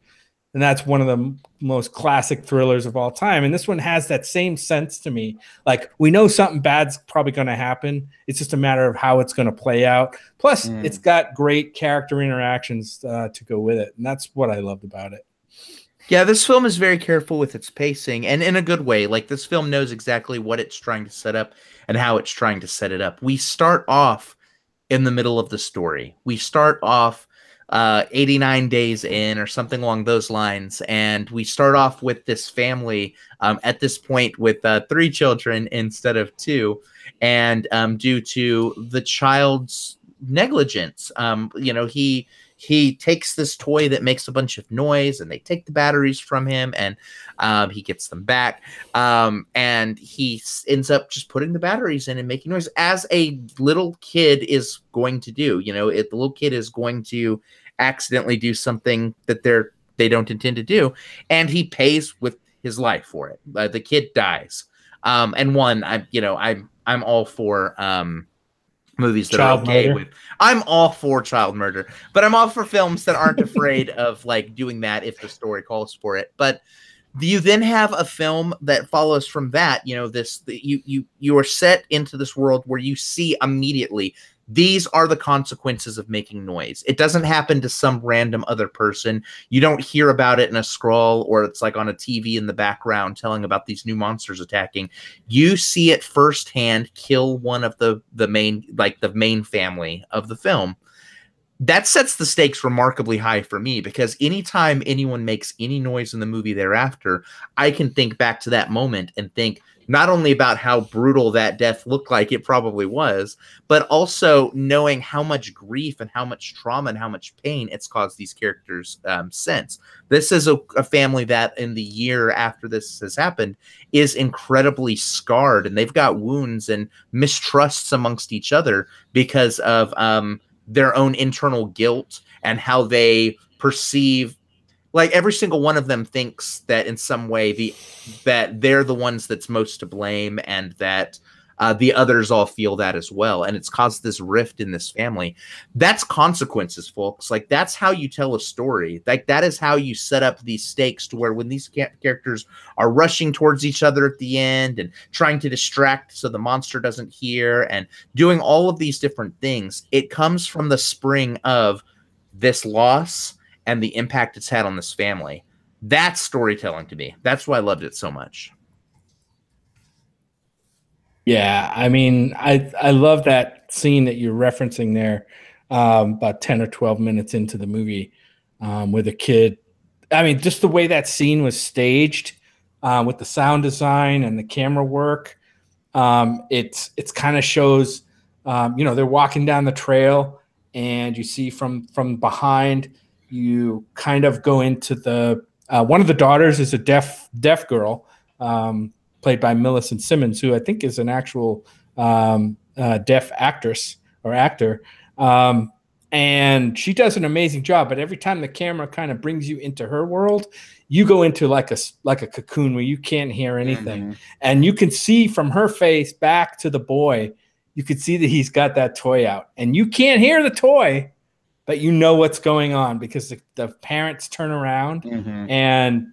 And that's one of the most classic thrillers of all time. And this one has that same sense to me. Like, we know something bad's probably going to happen. It's just a matter of how it's going to play out. Plus, it's got great character interactions to go with it. And that's what I loved about it. Yeah, this film is very careful with its pacing, and in a good way. Like, this film knows exactly what it's trying to set up and how it's trying to set it up. We start off in the middle of the story. We start off 89 days in or something along those lines, and we start off with this family at this point with 3 children instead of 2, and due to the child's negligence, he takes this toy that makes a bunch of noise, and they take the batteries from him, and he gets them back. And he ends up just putting the batteries in and making noise, as a little kid is going to do. If the little kid is going to accidentally do something that they don't intend to do, and he pays with his life for it. The kid dies. I'm all for movies that Child are okay murder. with. I'm all for child murder, but I'm all for films that aren't afraid of like doing that if the story calls for it. But you then have a film that follows from that. You are set into this world where you see immediately these are the consequences of making noise. It doesn't happen to some random other person. You don't hear about it in a scroll, or it's like on a TV in the background telling about these new monsters attacking. You see it firsthand kill one of the main family of the film. That sets the stakes remarkably high for me, because anytime anyone makes any noise in the movie thereafter, I can think back to that moment and think not only about how brutal that death looked like, it probably was, but also knowing how much grief and how much trauma and how much pain it's caused these characters since. This is a family that in the year after this has happened is incredibly scarred, and they've got wounds and mistrusts amongst each other because of their own internal guilt and how they perceive, like, every single one of them thinks that in some way that they're the ones that's most to blame, and that the others all feel that as well. And it's caused this rift in this family. That's consequences, folks. Like, that's how you tell a story. Like, that is how you set up these stakes to where when these characters are rushing towards each other at the end and trying to distract so the monster doesn't hear and doing all of these different things, it comes from the spring of this loss and the impact it's had on this family. That's storytelling to me. That's why I loved it so much. Yeah, I mean, I love that scene that you're referencing there, about 10 or 12 minutes into the movie, with a kid. I mean, just the way that scene was staged, with the sound design and the camera work, it's kind of shows, they're walking down the trail, and you see from behind, you kind of go into the one of the daughters is a deaf girl, played by Millicent Simmons, who I think is an actual deaf actress or actor. And she does an amazing job, but every time the camera kind of brings you into her world, you go into like a cocoon where you can't hear anything. Mm-hmm. And you can see from her face back to the boy, you can see that he's got that toy out, and you can't hear the toy, but you know what's going on because the parents turn around and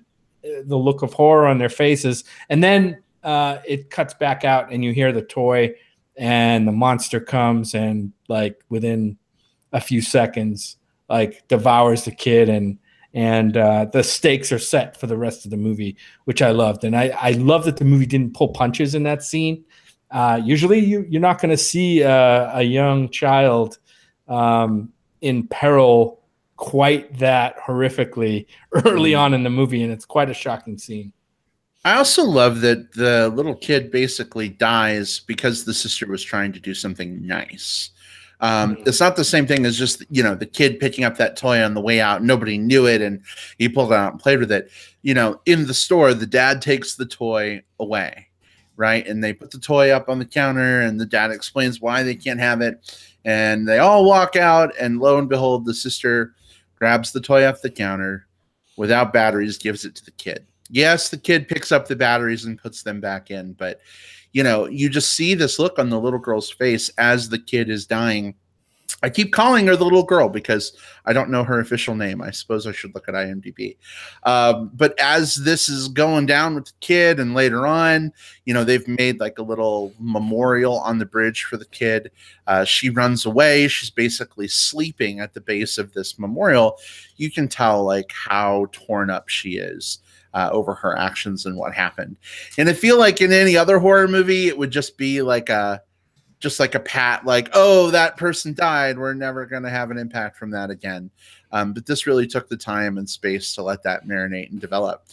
the look of horror on their faces. And then it cuts back out and you hear the toy and the monster comes and like within a few seconds, like devours the kid and the stakes are set for the rest of the movie, which I loved. And I love that the movie didn't pull punches in that scene. Usually you're not going to see a young child in peril quite that horrifically early on in the movie, and it's quite a shocking scene. I also love that the little kid basically dies because the sister was trying to do something nice. It's not the same thing as just, the kid picking up that toy on the way out. Nobody knew it, and he pulled it out and played with it. In the store, the dad takes the toy away, right? And they put the toy up on the counter, and the dad explains why they can't have it. And they all walk out, and lo and behold, the sister grabs the toy off the counter without batteries, gives it to the kid. Yes, the kid picks up the batteries and puts them back in, but you just see this look on the little girl's face as the kid is dying. I keep calling her the little girl because I don't know her official name. I suppose I should look at IMDb. But as this is going down with the kid and later on, they've made like a little memorial on the bridge for the kid. She runs away. She's basically sleeping at the base of this memorial. You can tell like how torn up she is over her actions and what happened. And I feel like in any other horror movie, it would just be like a pat, like, oh, that person died. We're never going to have an impact from that again. But this really took the time and space to let that marinate and develop.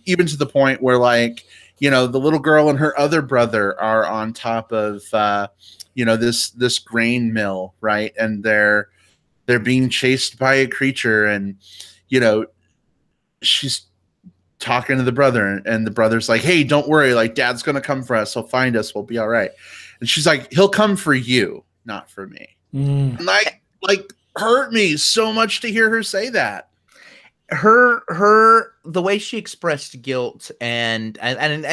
Even to the point where like, the little girl and her other brother are on top of, this grain mill, right? And they're being chased by a creature, and, she's talking to the brother, and the brother's like, hey, don't worry, like dad's gonna come for us, he'll find us, we'll be all right. And she's like, he'll come for you, not for me. And like hurt me so much to hear her say that. The way she expressed guilt and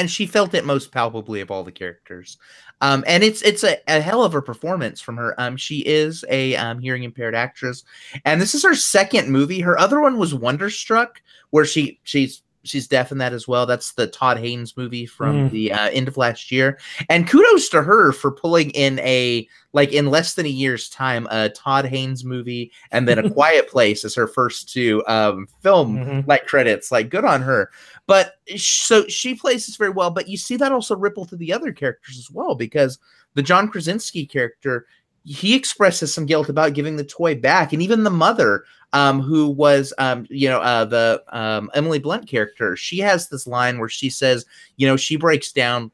she felt it most palpably of all the characters. And it's a hell of a performance from her. She is a hearing impaired actress, and this is her second movie. Her other one was Wonderstruck, where she's deaf in that as well. That's the Todd Haynes movie from the end of last year. And kudos to her for pulling in in less than a year's time, a Todd Haynes movie and then A Quiet Place as her first two film credits. Like, good on her. But so she plays this very well, but you see that also ripple to the other characters as well, because the John Krasinski character, he expresses some guilt about giving the toy back. And even the mother, who was, the Emily Blunt character, she has this line where she says, she breaks down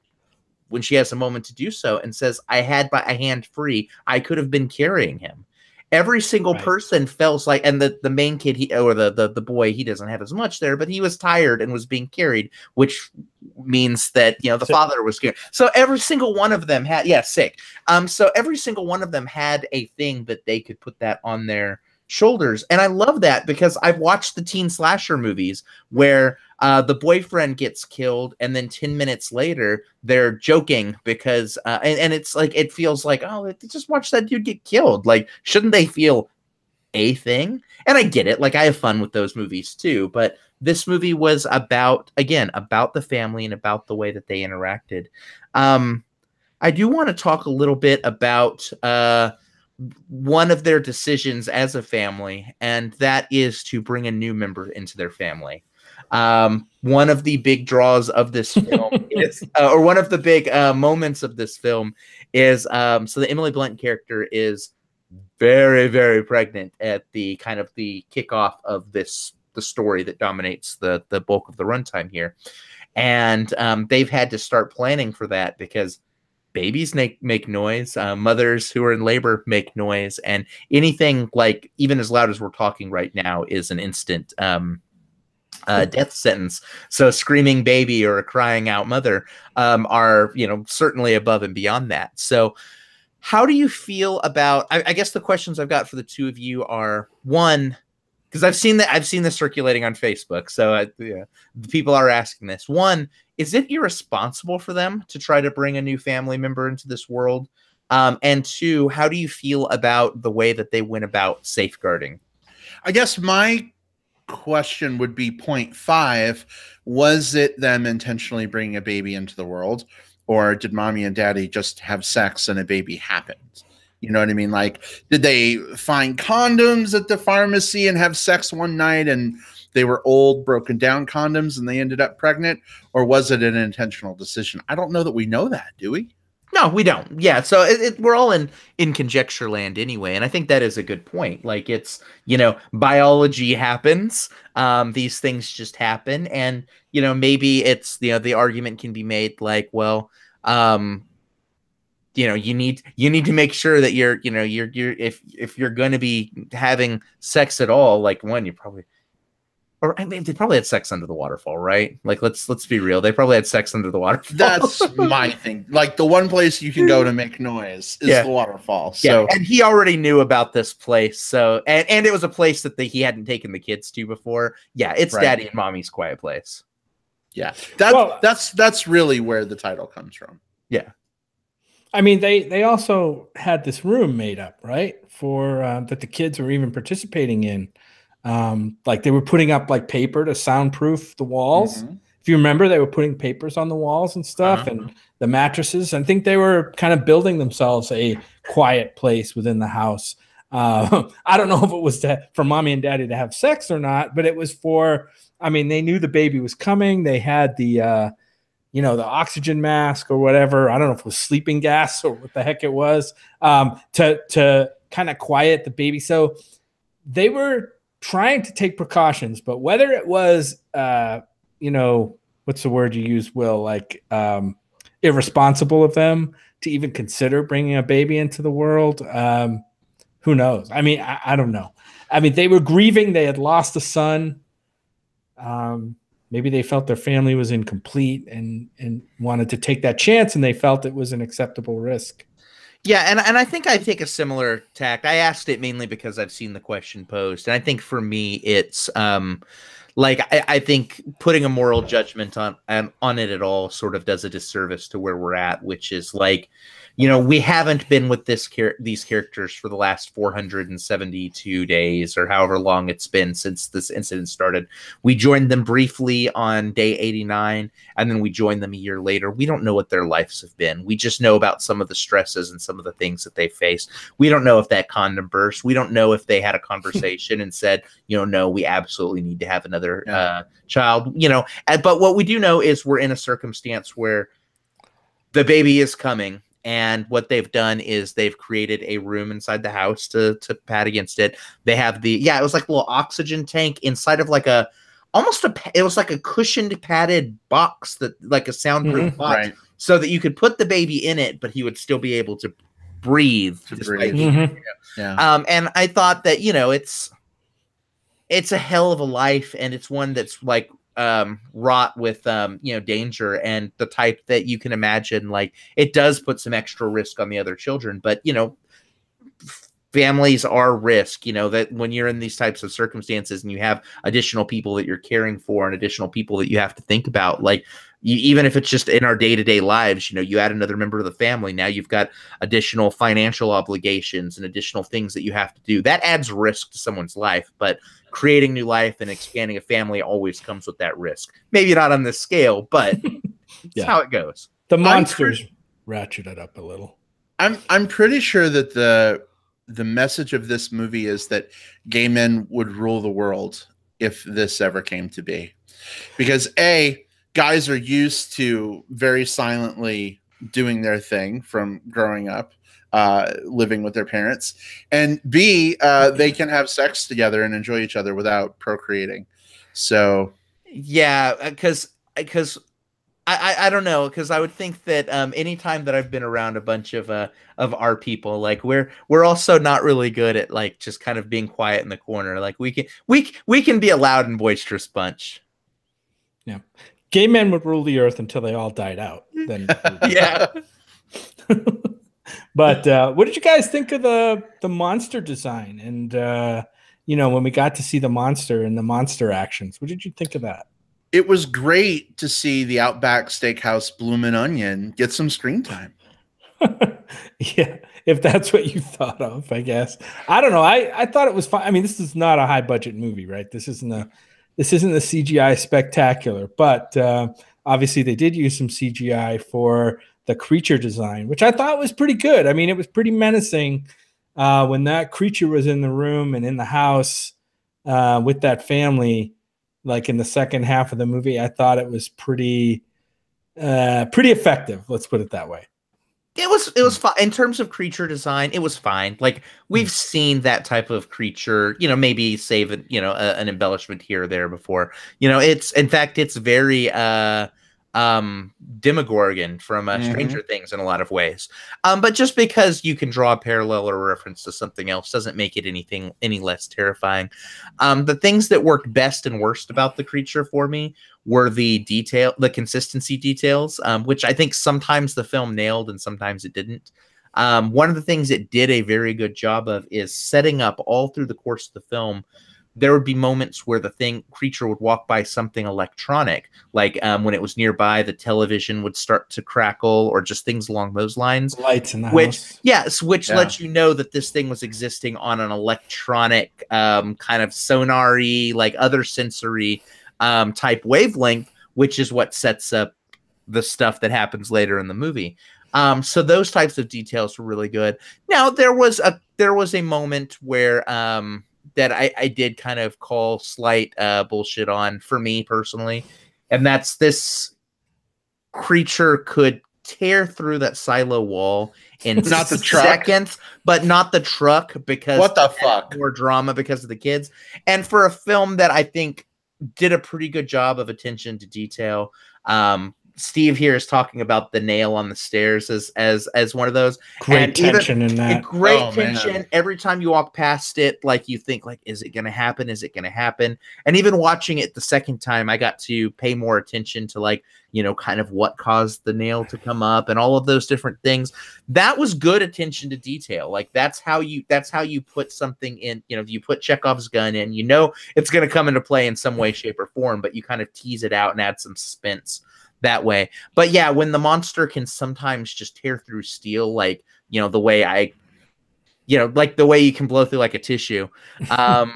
when she has a moment to do so and says, I had a hand free. I could have been carrying him. Every single person feels like, and the main kid, the boy, he doesn't have as much there, but he was tired and was being carried, which means that, the father was scared. So every single one of them had, sick. So every single one of them had a thing that they could put that on their shoulders. And I love that because I've watched the teen slasher movies where the boyfriend gets killed, and then 10 minutes later they're joking because and it's like, it feels like, oh, just watch that dude get killed. Like, shouldn't they feel a thing? And I get it, like I have fun with those movies too, but this movie was about the family and about the way that they interacted. I do want to talk a little bit about one of their decisions as a family, and that is to bring a new member into their family. One of the big draws of this film is, or one of the big moments of this film is, so the Emily Blunt character is very, very pregnant at the kind of the kickoff of the story that dominates the bulk of the runtime here. And they've had to start planning for that because babies make noise. Mothers who are in labor make noise, and anything like even as loud as we're talking right now is an instant death sentence. So a screaming baby or a crying out mother are certainly above and beyond that. So how do you feel about? I guess the questions I've got for the two of you are, one, because I've seen this circulating on Facebook. So the people are asking this. One, is it irresponsible for them to try to bring a new family member into this world? And two, how do you feel about the way that they went about safeguarding? I guess my question would be point 5. Was it them intentionally bringing a baby into the world, or did mommy and daddy just have sex and a baby happened? You know what I mean? Like, did they find condoms at the pharmacy and have sex one night and they were old, broken down condoms and they ended up pregnant? Or was it an intentional decision? I don't know that we know that, do we? No, we don't. Yeah, so we're all in conjecture land anyway, and I think that is a good point. Like, it's, biology happens. These things just happen, and maybe it's, the argument can be made like, well, you need to make sure that you're if you're going to be having sex at all, like, one, you probably, or I mean, they probably had sex under the waterfall, right? Like, let's be real. They probably had sex under the waterfall. That's my thing. Like, the one place you can go to make noise is the waterfall. So, and he already knew about this place. So, and it was a place that he hadn't taken the kids to before. Yeah, it's Daddy and Mommy's quiet place. Yeah, that's really where the title comes from. Yeah, I mean, they also had this room made up, right, for that the kids were even participating in. Like, they were putting up like paper to soundproof the walls. Mm-hmm. If you remember, they were putting papers on the walls and stuff, and the mattresses. I think they were kind of building themselves a quiet place within the house. I don't know if it was for mommy and daddy to have sex or not, but it was for, I mean, they knew the baby was coming. They had the, the oxygen mask or whatever. I don't know if it was sleeping gas or what the heck it was, to kind of quiet the baby. So they were trying to take precautions, but whether it was, what's the word you use, Will? Like, irresponsible of them to even consider bringing a baby into the world. Who knows? I mean, I don't know. I mean, they were grieving. They had lost a son. Maybe they felt their family was incomplete and wanted to take that chance, and they felt it was an acceptable risk. Yeah, and I think I take a similar tact. I asked it mainly because I've seen the question posed, and I think for me it's I think putting a moral judgment on it at all sort of does a disservice to where we're at, which is like, we haven't been with these characters for the last 472 days or however long it's been since this incident started. We joined them briefly on day 89, and then we joined them a year later. We don't know what their lives have been. We just know about some of the stresses and some of the things that they faced. We don't know if that condom burst. We don't know if they had a conversation and said, no, we absolutely need to have another child, but what we do know is we're in a circumstance where the baby is coming. And what they've done is they've created a room inside the house to pad against it. They have it was like a little oxygen tank inside of like it was like a cushioned padded box, that like a soundproof box, right, so that you could put the baby in it, but he would still be able to breathe. Yeah. And I thought that, it's a hell of a life, and it's one that's like wrought with danger, and the type that you can imagine, like, it does put some extra risk on the other children, but families are risk, that when you're in these types of circumstances and you have additional people that you're caring for and additional people that you have to think about, like, even if it's just in our day-to-day lives, you add another member of the family. Now you've got additional financial obligations and additional things that you have to do. That adds risk to someone's life, but creating new life and expanding a family always comes with that risk. Maybe not on this scale, but it's how it goes. The monsters ratcheted up a little. I'm pretty sure that the message of this movie is that gay men would rule the world if this ever came to be, because guys are used to very silently doing their thing from growing up, living with their parents, and B, they can have sex together and enjoy each other without procreating. So yeah, because I don't know, because I would think that anytime that I've been around a bunch of our people, like, we're also not really good at, like, just kind of being quiet in the corner. Like, we can be a loud and boisterous bunch. Yeah. Gay men would rule the earth until they all died out. Then yeah. But what did you guys think of the monster design? And when we got to see the monster and the monster actions, what did you think of that? It was great to see the Outback Steakhouse Bloomin' Onion get some screen time. Yeah, if that's what you thought of, I guess. I don't know. I thought it was fine. I mean, this is not a high budget movie, right? This isn't a CGI spectacular, but obviously they did use some CGI for the creature design, which I thought was pretty good. I mean, it was pretty menacing when that creature was in the room and in the house with that family. Like in the second half of the movie, I thought it was pretty effective. Let's put it that way. It was fine in terms of creature design. It was fine. Like we've seen that type of creature, maybe save it, an embellishment here or there before. It's in fact it's very Demogorgon from Stranger Things in a lot of ways. But just because you can draw a parallel or a reference to something else doesn't make it any less terrifying. The things that worked best and worst about the creature for me were the consistency details, which I think sometimes the film nailed and sometimes it didn't. One of the things it did a very good job of is setting up all through the course of the film. There would be moments where the creature would walk by something electronic, like when it was nearby, the television would start to crackle, or just things along those lines. Lights in the house. Yes, which lets you know that this thing was existing on an electronic kind of sonar-y, like other sensory type wavelength, which is what sets up the stuff that happens later in the movie. So those types of details were really good. Now there was a moment where that I did kind of call slight bullshit on for me personally, and that's this creature could tear through that silo wall in not the seconds, but not the truck, because what the fuck, more drama because of the kids. And for a film that I think did a pretty good job of attention to detail, Steve here is talking about the nail on the stairs as one of those. Great tension in that. Great tension. Man. Every time you walk past it, like you think, like, is it going to happen? Is it going to happen? And even watching it the second time, I got to pay more attention to, like, kind of what caused the nail to come up and all of those different things. That was good attention to detail. Like that's how you put something in, you put Chekhov's gun in, it's going to come into play in some way, shape, or form, but you kind of tease it out and add some suspense that way. But yeah, when the monster can sometimes just tear through steel, like, the way like the way you can blow through like a tissue. But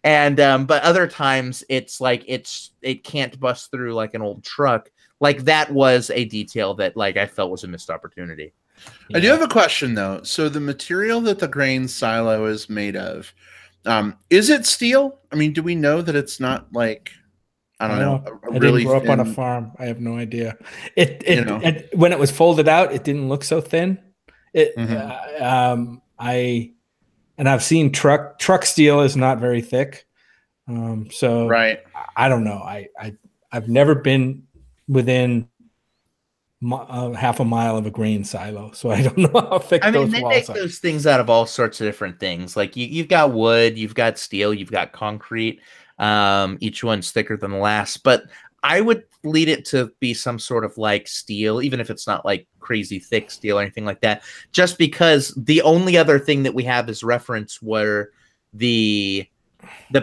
other times it's like, it can't bust through like an old truck. Like that was a detail that like I felt was a missed opportunity. I do have a question though. So the material that the grain silo is made of, is it steel? I mean, do we know that it's not like, I don't know. I didn't grow up on a farm. I have no idea. It when it was folded out, it didn't look so thin. I've seen truck steel is not very thick. So right. I don't know. I've never been within half a mile of a grain silo, so I don't know how thick those walls are. They make those things out of all sorts of different things. Like you've got wood, you've got steel, you've got concrete. Each one's thicker than the last, but I would lead it to be some sort of like steel, even if it's not like crazy thick steel or anything like that, just because the only other thing that we have as reference were the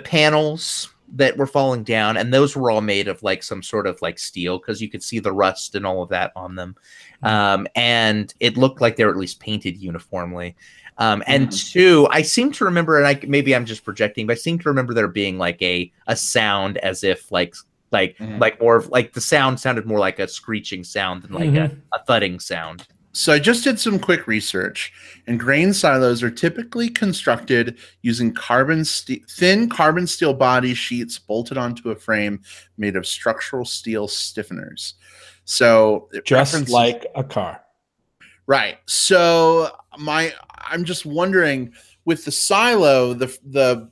panels that were falling down, and those were all made of like some sort of like steel, because you could see the rust and all of that on them. And it looked like they were at least painted uniformly. And two, I seem to remember, and maybe I'm just projecting, but I seem to remember there being like a sound as if like more of like the sound sounded more like a screeching sound than like a thudding sound. So I just did some quick research, and grain silos are typically constructed using thin carbon steel body sheets bolted onto a frame made of structural steel stiffeners. So just like a car. Right. So I'm just wondering, with the silo, the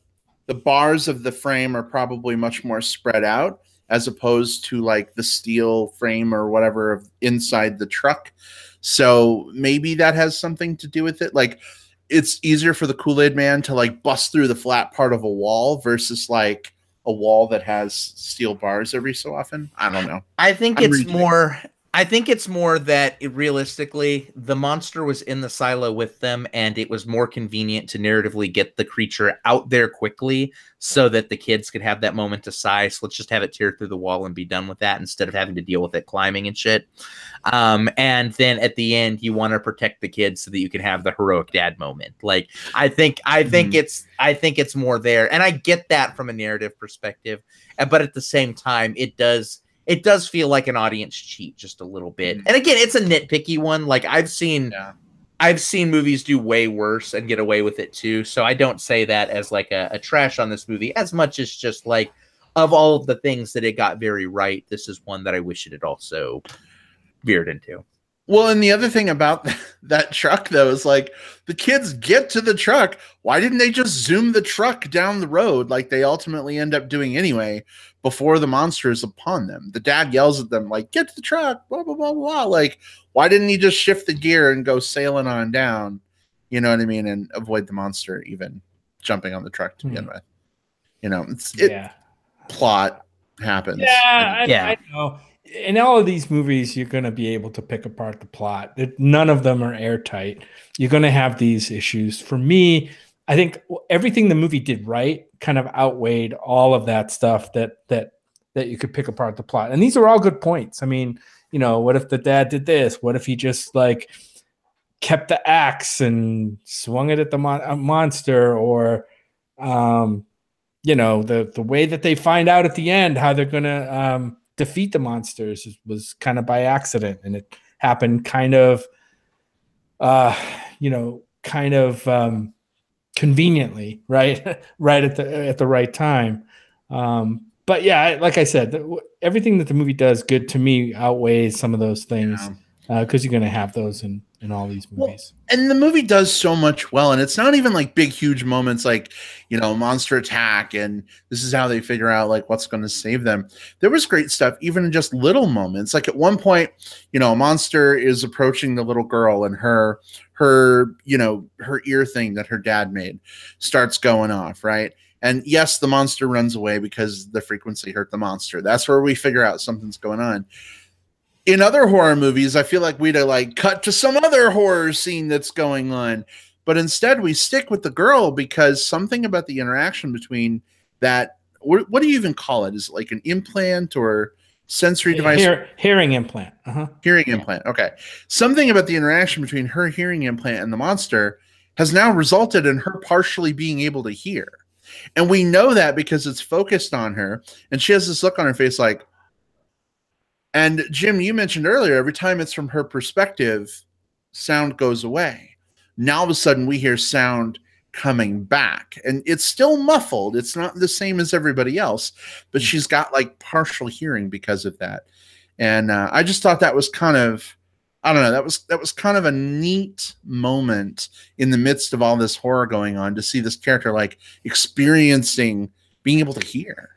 bars of the frame are probably much more spread out as opposed to like the steel frame or whatever inside the truck. So maybe that has something to do with it. Like it's easier for the Kool-Aid man to like bust through the flat part of a wall versus like a wall that has steel bars every so often. I don't know. I think it's more I think it's more that realistically, the monster was in the silo with them, and it was more convenient to narratively get the creature out there quickly so that the kids could have that moment to sigh. So let's just have it tear through the wall and be done with that instead of having to deal with it climbing and shit. And then at the end, you want to protect the kids so that you can have the heroic dad moment. Like, I think it's more there, and I get that from a narrative perspective, but at the same time, it does feel like an audience cheat just a little bit. And again, it's a nitpicky one. Like I've seen movies do way worse and get away with it too. So I don't say that as like a trash on this movie as much as just like, of all of the things that it got very right, this is one that I wish it had also veered into. Well, and the other thing about that truck, though, is like the kids get to the truck. Why didn't they just zoom the truck down the road like they ultimately end up doing anyway before the monster is upon them? The dad yells at them, like, get to the truck, blah, blah, blah, blah. Like, why didn't he just shift the gear and go sailing on down? You know what I mean? And avoid the monster even jumping on the truck to begin with. You know, plot happens. Yeah, I know. In all of these movies, you're going to be able to pick apart the plot. None of them are airtight. You're going to have these issues. For me, I think everything the movie did right kind of outweighed all of that stuff that you could pick apart the plot. And these are all good points. I mean, you know, what if the dad did this? What if he just like kept the axe and swung it at the monster? Or, you know, the way that they find out at the end how they're going to defeat the monsters was kind of by accident, and it happened kind of conveniently, right right at the right time. But yeah, like I said, everything that the movie does good to me outweighs some of those things, because you're going to have those in all these movies. Well, and the movie does so much well, and it's not even like big, huge moments like, you know, monster attack, and this is how they figure out like what's going to save them. There was great stuff, even in just little moments. Like at one point, you know, a monster is approaching the little girl, and her you know, her ear thing that her dad made starts going off, right? And yes, the monster runs away because the frequency hurt the monster. That's where we figure out something's going on. In other horror movies, I feel like we'd like cut to some other horror scene that's going on. But instead, we stick with the girl because something about the interaction between that, what do you even call it? Is it like an implant or sensory device? Hearing implant. Hearing implant. Okay. Something about the interaction between her hearing implant and the monster has now resulted in her partially being able to hear. And we know that because it's focused on her. And she has this look on her face like, and Jim, you mentioned earlier, every time it's from her perspective, sound goes away. Now all of a sudden we hear sound coming back, and it's still muffled. It's not the same as everybody else, but she's got like partial hearing because of that. And I just thought that was kind of, I don't know, that was kind of a neat moment in the midst of all this horror going on to see this character like experiencing being able to hear.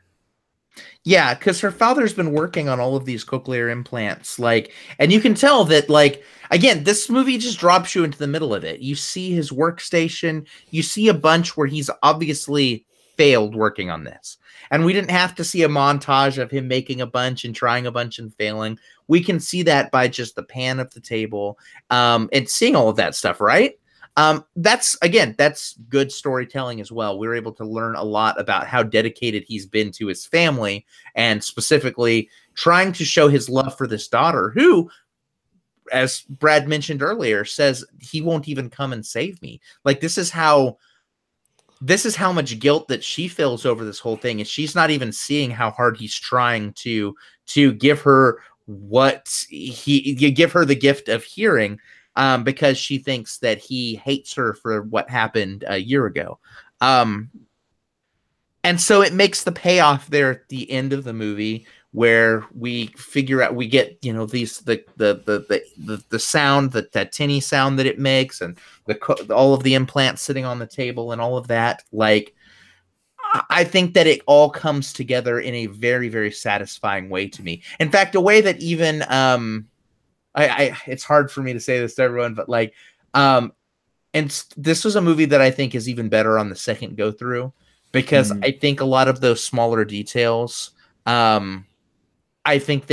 Yeah, because her father's been working on all of these cochlear implants, like, and you can tell that, like, again, this movie just drops you into the middle of it. You see his workstation, you see a bunch where he's obviously failed working on this. And we didn't have to see a montage of him making a bunch and trying a bunch and failing. We can see that by just the pan of the table, and seeing all of that stuff, right? That's good storytelling as well. We were able to learn a lot about how dedicated he's been to his family, and specifically trying to show his love for this daughter who, as Brad mentioned earlier, says he won't even come and save me. Like, this is how much guilt that she feels over this whole thing, and she's not even seeing how hard he's trying to give her give her the gift of hearing. Because she thinks that he hates her for what happened a year ago. And so it makes the payoff there at the end of the movie where we figure out, we get, you know, these, the sound, that tinny sound that it makes, and all of the implants sitting on the table and all of that. Like, I think that it all comes together in a very, very satisfying way to me. In fact, a way that even, it's hard for me to say this to everyone, but like, and this was a movie that I think is even better on the second go through, because I think a lot of those smaller details, I I think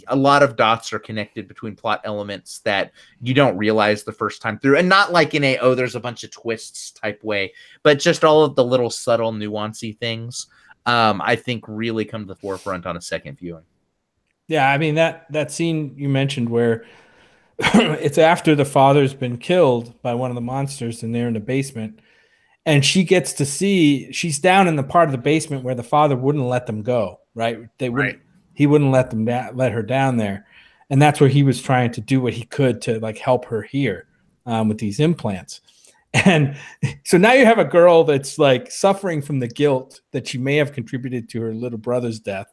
a lot of dots are connected between plot elements that you don't realize the first time through, and not like in there's a bunch of twists type way, but just all of the little subtle nuancy things, I think really come to the forefront on a second viewing. Yeah, I mean that scene you mentioned where it's after the father's been killed by one of the monsters and they're in the basement, and she gets to see, she's down in the part of the basement where the father wouldn't let them go, right? He wouldn't let them let her down there. And that's where he was trying to do what he could to like help her hear with these implants. And so now you have a girl that's like suffering from the guilt that she may have contributed to her little brother's death.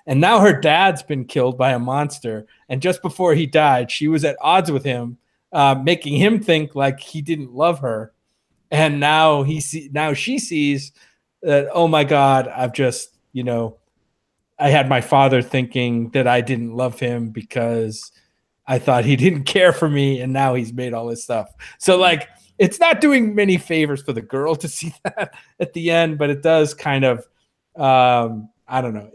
And now her dad's been killed by a monster. And just before he died, she was at odds with him, making him think like he didn't love her. And now she sees that, oh my God, I've just, I had my father thinking that I didn't love him because I thought he didn't care for me. And now he's made all this stuff. So like, it's not doing many favors for the girl to see that at the end, but it does kind of, I don't know.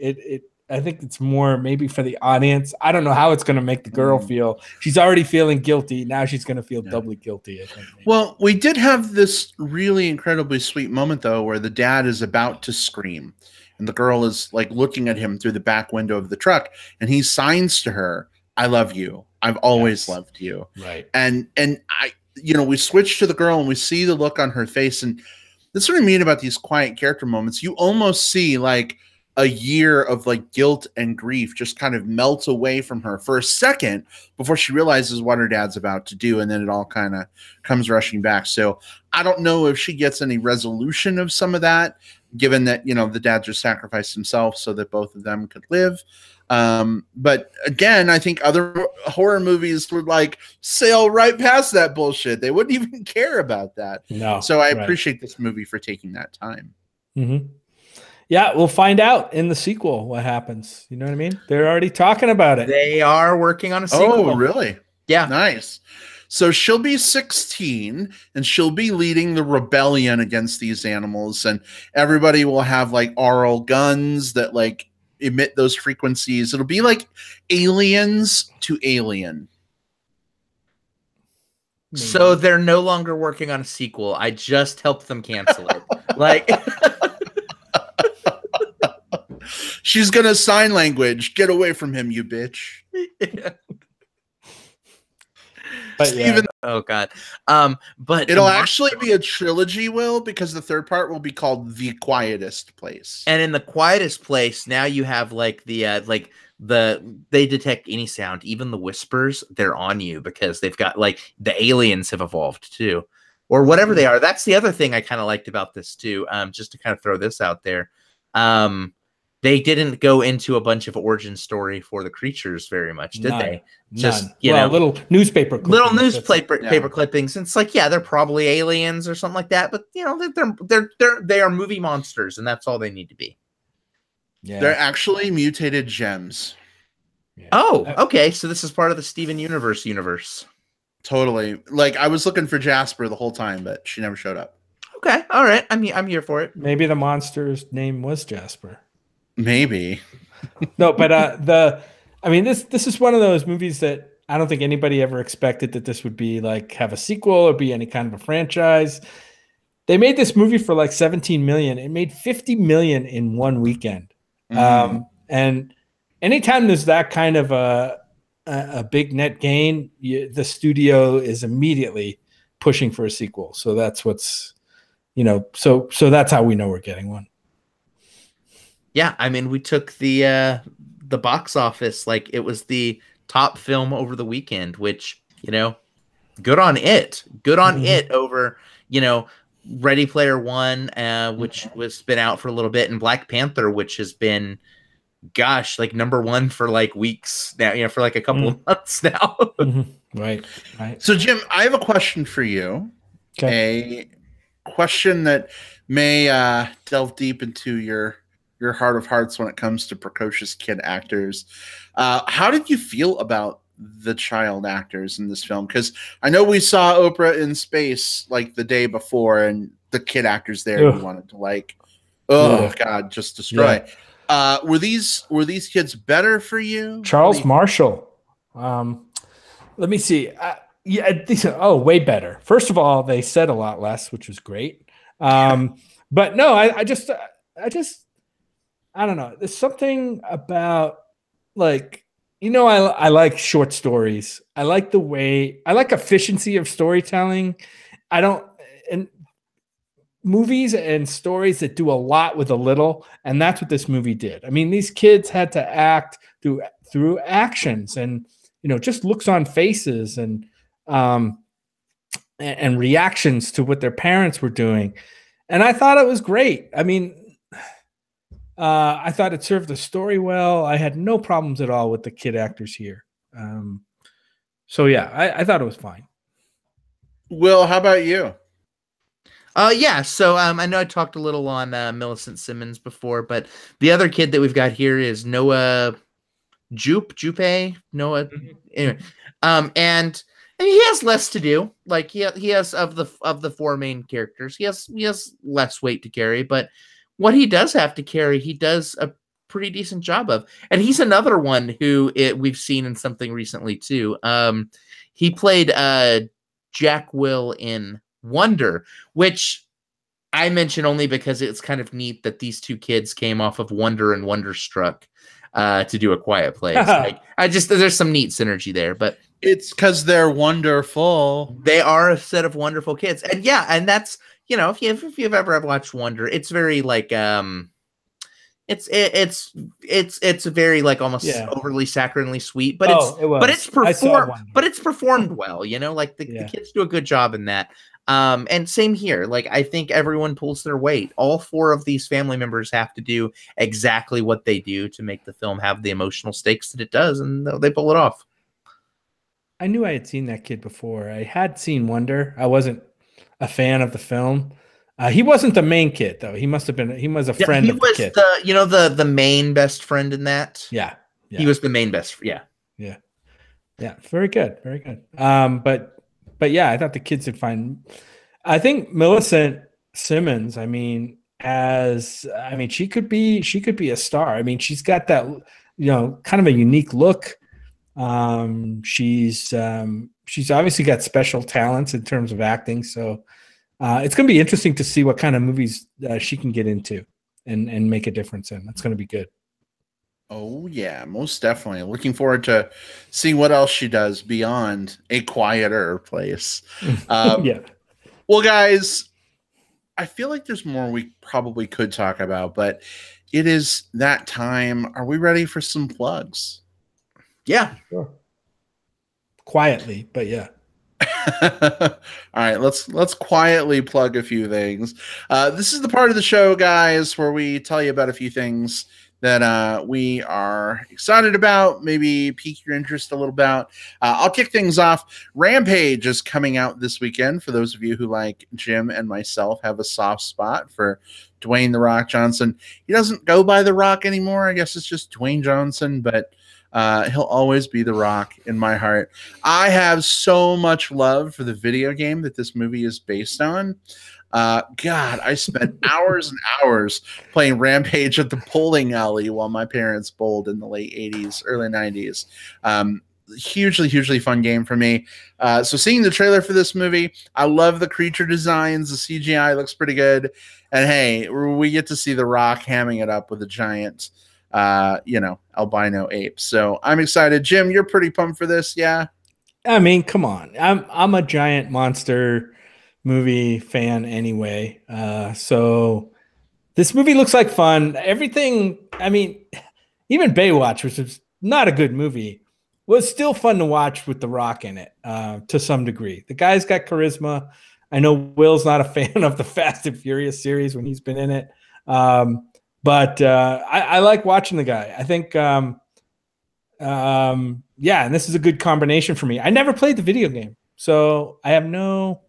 I think it's more maybe for the audience. I don't know how it's going to make the girl feel. She's already feeling guilty. Now she's going to feel doubly guilty, I think. Maybe. Well, we did have this really incredibly sweet moment, though, where the dad is about to scream. And the girl is like looking at him through the back window of the truck. And he signs to her, I love you. I've always loved you. Right. And I, we switch to the girl and we see the look on her face. And that's what I mean about these quiet character moments. You almost see like a year of like guilt and grief just kind of melts away from her for a second before she realizes what her dad's about to do. And then it all kind of comes rushing back. So I don't know if she gets any resolution of some of that, given that, the dad just sacrificed himself so that both of them could live. But again, I think other horror movies would like sail right past that bullshit. They wouldn't even care about that. No. So I appreciate this movie for taking that time. Mm-hmm. Yeah, we'll find out in the sequel what happens. You know what I mean? They're already talking about it. They are working on a sequel. Oh, really? Yeah. Nice. So she'll be 16 and she'll be leading the rebellion against these animals, and everybody will have like aural guns that like emit those frequencies. It'll be like Aliens to Alien. So they're no longer working on a sequel. I just helped them cancel it. Like she's gonna sign language. Get away from him, you bitch. But yeah. Oh God. But it'll actually be a trilogy, Will, because the third part will be called The Quietest Place. And in The Quietest Place, now you have like they detect any sound, even the whispers, they're on you because they've got like the aliens have evolved too, or whatever they are. That's the other thing I kind of liked about this too. Just to kind of throw this out there. They didn't go into a bunch of origin story for the creatures very much, did they? Just little newspaper paper clippings. And it's like, yeah, they're probably aliens or something like that, but they are movie monsters, and that's all they need to be. Yeah, they're actually mutated gems. Yeah. Oh, okay. So this is part of the Steven universe. Totally. Like I was looking for Jasper the whole time, but she never showed up. Okay, all right. I'm here for it. Maybe the monster's name was Jasper. Maybe. No, but this is one of those movies that I don't think anybody ever expected that this would be like have a sequel or be any kind of a franchise. They made this movie for like 17 million. It made 50 million in one weekend. And anytime there's that kind of a big net gain, the studio is immediately pushing for a sequel. So that's what's, so that's how we know we're getting one. Yeah, I mean, we took the box office like it was the top film over the weekend, which, good on it. Good on it over, Ready Player One, which was been out for a little bit, and Black Panther, which has been, gosh, like number one for like weeks now, for like a couple of months now. Right. So, Jim, I have a question for you. Okay. A question that may delve deep into your heart of hearts when it comes to precocious kid actors. How did you feel about the child actors in this film? Because I know we saw Oprah in Space like the day before, and the kid actors there you wanted to like, God, just destroy. Were these kids better for you? Charles Marshall. Let me see. Yeah, these are way better. First of all, they said a lot less, which was great. But no, I just I don't know. There's something about like I like short stories. I like efficiency of storytelling. I don't and movies and stories that do a lot with a little, and that's what this movie did. I mean, these kids had to act through actions and just looks on faces and reactions to what their parents were doing. And I thought it was great. I mean, I thought it served the story well. I had no problems at all with the kid actors here. So yeah, I thought it was fine. Will, how about you? Yeah, so I know I talked a little on Millicent Simmons before, but the other kid that we've got here is Noah Jupe. Noah. Anyway, and he has less to do. Like he has of the four main characters, he has less weight to carry, but what he does have to carry, he does a pretty decent job of. And he's another one who we've seen in something recently too. He played Jack Will in Wonder, which I mention only because it's kind of neat that these two kids came off of Wonder and Wonderstruck to do A Quiet Place. Like, there's some neat synergy there, but it's because they're wonderful. They are a set of wonderful kids, and yeah, and that's if you've ever watched Wonder, it's very like it's very like almost overly saccharinely sweet, but it's performed well. Like the kids do a good job in that. And same here. Like, I think everyone pulls their weight. All four of these family members have to do exactly what they do to make the film have the emotional stakes that it does, and they pull it off. I knew I had seen that kid before. I had seen Wonder. I wasn't a fan of the film. He wasn't the main kid though. He must have been. He was a friend of the kid. He was the main best friend in that. Yeah. He was the main best. Yeah. Very good. Very good. But yeah, I thought the kids did fine. I think Millicent Simmons. She could be a star. I mean, she's got that kind of a unique look. She's obviously got special talents in terms of acting. So it's going to be interesting to see what kind of movies she can get into and make a difference in. That's going to be good. Oh, yeah, most definitely. Looking forward to seeing what else she does beyond A Quieter Place. Yeah. Well, guys, I feel like there's more we probably could talk about, but it is that time. Are we ready for some plugs? Yeah. Sure. Quietly, but yeah. All right, let's quietly plug a few things. This is the part of the show, guys, where we tell you about a few things that we are excited about, maybe pique your interest a little about. I'll kick things off. Rampage is coming out this weekend. For those of you who, like Jim and myself, have a soft spot for Dwayne "The Rock" Johnson. He doesn't go by The Rock anymore. I guess it's just Dwayne Johnson, but he'll always be The Rock in my heart. I have so much love for the video game that this movie is based on. God, I spent hours and hours playing Rampage at the bowling alley while my parents bowled in the late 80s, early 90s. Hugely fun game for me. So seeing the trailer for this movie, I love the creature designs. The CGI looks pretty good. And hey, we get to see The Rock hamming it up with a giant albino ape. So I'm excited. Jim, you're pretty pumped for this, yeah? I mean, come on. I'm a giant monster movie fan anyway. So this movie looks like fun. Everything, I mean, even Baywatch, which is not a good movie, was still fun to watch with The Rock in it to some degree. The guy's got charisma. I know Will's not a fan of the Fast and Furious series when he's been in it. But I like watching the guy. I think, and this is a good combination for me. I never played the video game, so I have no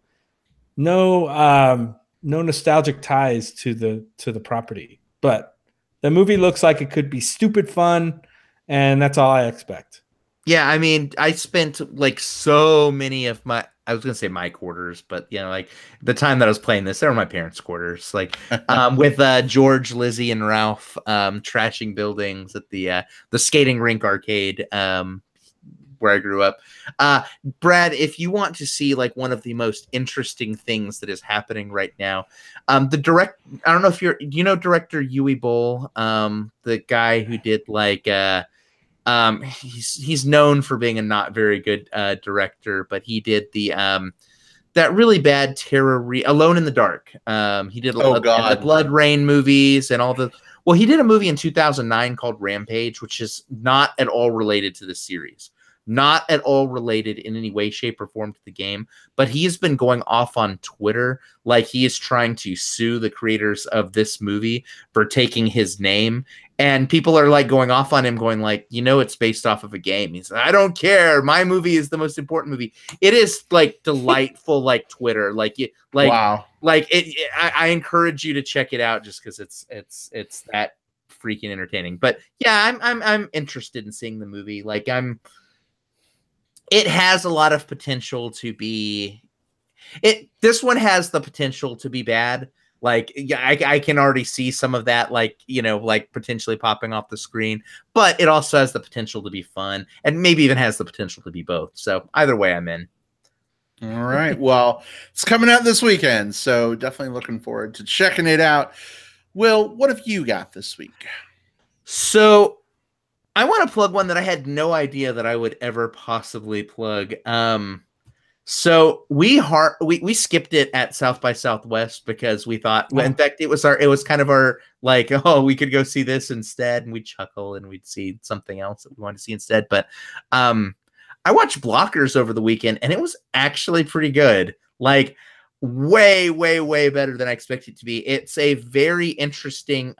nostalgic ties to the property. But the movie looks like it could be stupid fun, and that's all I expect. Yeah, I mean, I spent like so many of I was gonna say my quarters, but you know, like the time that I was playing this, they were my parents' quarters. Like with George, Lizzie, and Ralph trashing buildings at the skating rink arcade where I grew up. Brad, if you want to see like one of the most interesting things that is happening right now, I don't know if do you know director Yui Boll, the guy who did like he's known for being a not very good director, but he did the that really bad Alone in the Dark. He did the Blood Rain movies and all the. Well, he did a movie in 2009 called Rampage, which is not at all related to the series, not at all related in any way, shape, or form to the game. But he's been going off on Twitter like he is trying to sue the creators of this movie for taking his name. And people are like going off on him, going like, you know, it's based off of a game. He's like, I don't care. My movie is the most important movie. It is like delightful, like Twitter, wow. Like I encourage you to check it out just because it's that freaking entertaining. But yeah, I'm interested in seeing the movie. Like it has a lot of potential to be. This one has the potential to be bad. Like, yeah, I can already see some of that, like, you know, like potentially popping off the screen, but it also has the potential to be fun and maybe even has the potential to be both. So either way, I'm in. All right. Well, it's coming out this weekend, so definitely looking forward to checking it out. Will, what have you got this week? So I want to plug one that I had no idea that I would ever possibly plug. So we skipped it at South by Southwest because we thought, in fact, it was kind of our like, oh, we could go see this instead, and we'd chuckle and we'd see something else that we wanted to see instead. But I watched Blockers over the weekend, and it was actually pretty good. Like way, way, way better than I expected it to be. It's a very interesting,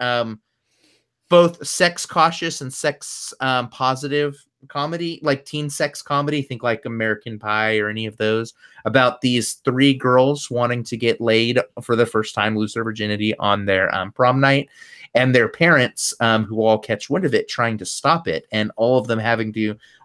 both sex cautious and sex positive comedy, like teen sex comedy. Think like American Pie or any of those, about these three girls wanting to get laid for the first time, lose their virginity on their prom night, and their parents who all catch wind of it trying to stop it, and all of them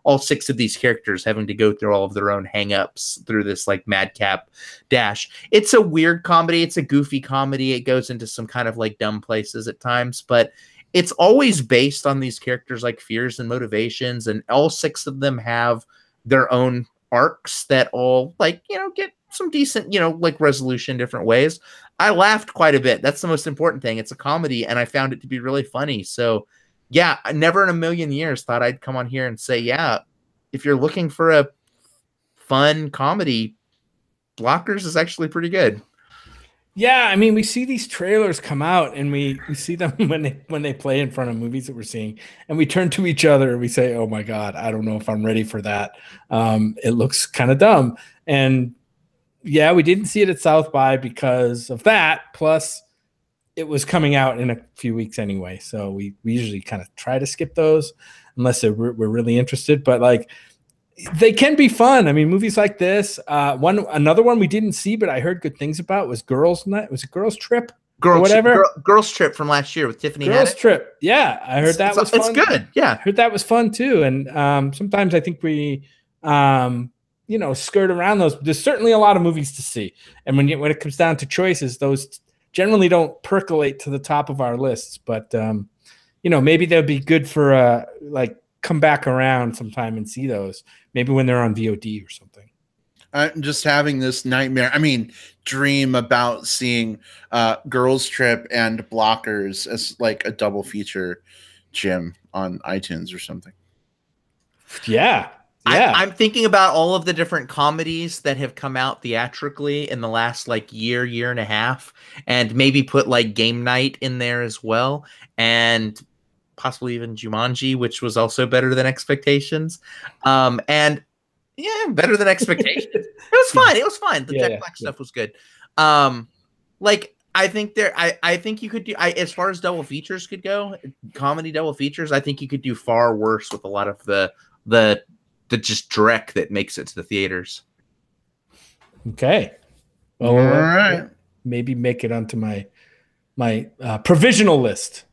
all six of these characters having to go through all of their own hang-ups through this like madcap dash. It's a weird comedy. It's a goofy comedy. It goes into some kind of like dumb places at times, but it's always based on these characters' like fears and motivations, and all six of them have their own arcs that all like, you know, get some decent, you know, like resolution in different ways. I laughed quite a bit. That's the most important thing. It's a comedy, and I found it to be really funny. So yeah, I never in a million years thought I'd come on here and say, yeah, if you're looking for a fun comedy, Blockers is actually pretty good. Yeah, I mean, we see these trailers come out, and we see them when they play in front of movies that we're seeing, and we turn to each other and we say, "Oh my God, I don't know if I'm ready for that. It looks kind of dumb." And yeah, we didn't see it at South by because of that. Plus, it was coming out in a few weeks anyway, so we usually kind of try to skip those unless we're really interested. But like, they can be fun. I mean, movies like this. Another one we didn't see, but I heard good things about was Girls Night. Was it Girls Trip? Girls Trip from last year with Tiffany. Girls Trip. Yeah, I heard that was fun. It's good. Yeah, I heard that was fun too. And sometimes I think we, you know, skirt around those. There's certainly a lot of movies to see, and when it comes down to choices, those generally don't percolate to the top of our lists. But you know, maybe they'll be good for like come back around sometime and see those. Maybe when they're on VOD or something. I'm just having this nightmare. I mean, dream about seeing Girls Trip and Blockers as like a double feature, Jim, on iTunes or something. Yeah. I'm thinking about all of the different comedies that have come out theatrically in the last like year and a half, and maybe put like Game Night in there as well, and possibly even Jumanji, which was also better than expectations. And yeah, better than expectations. It was fun. It was fun. The Jack Black stuff was good. Like I think I think you could do, as far as double features could go, comedy double features, I think you could do far worse with a lot of the just dreck that makes it to the theaters. Okay. Well, all right. Maybe make it onto my provisional list.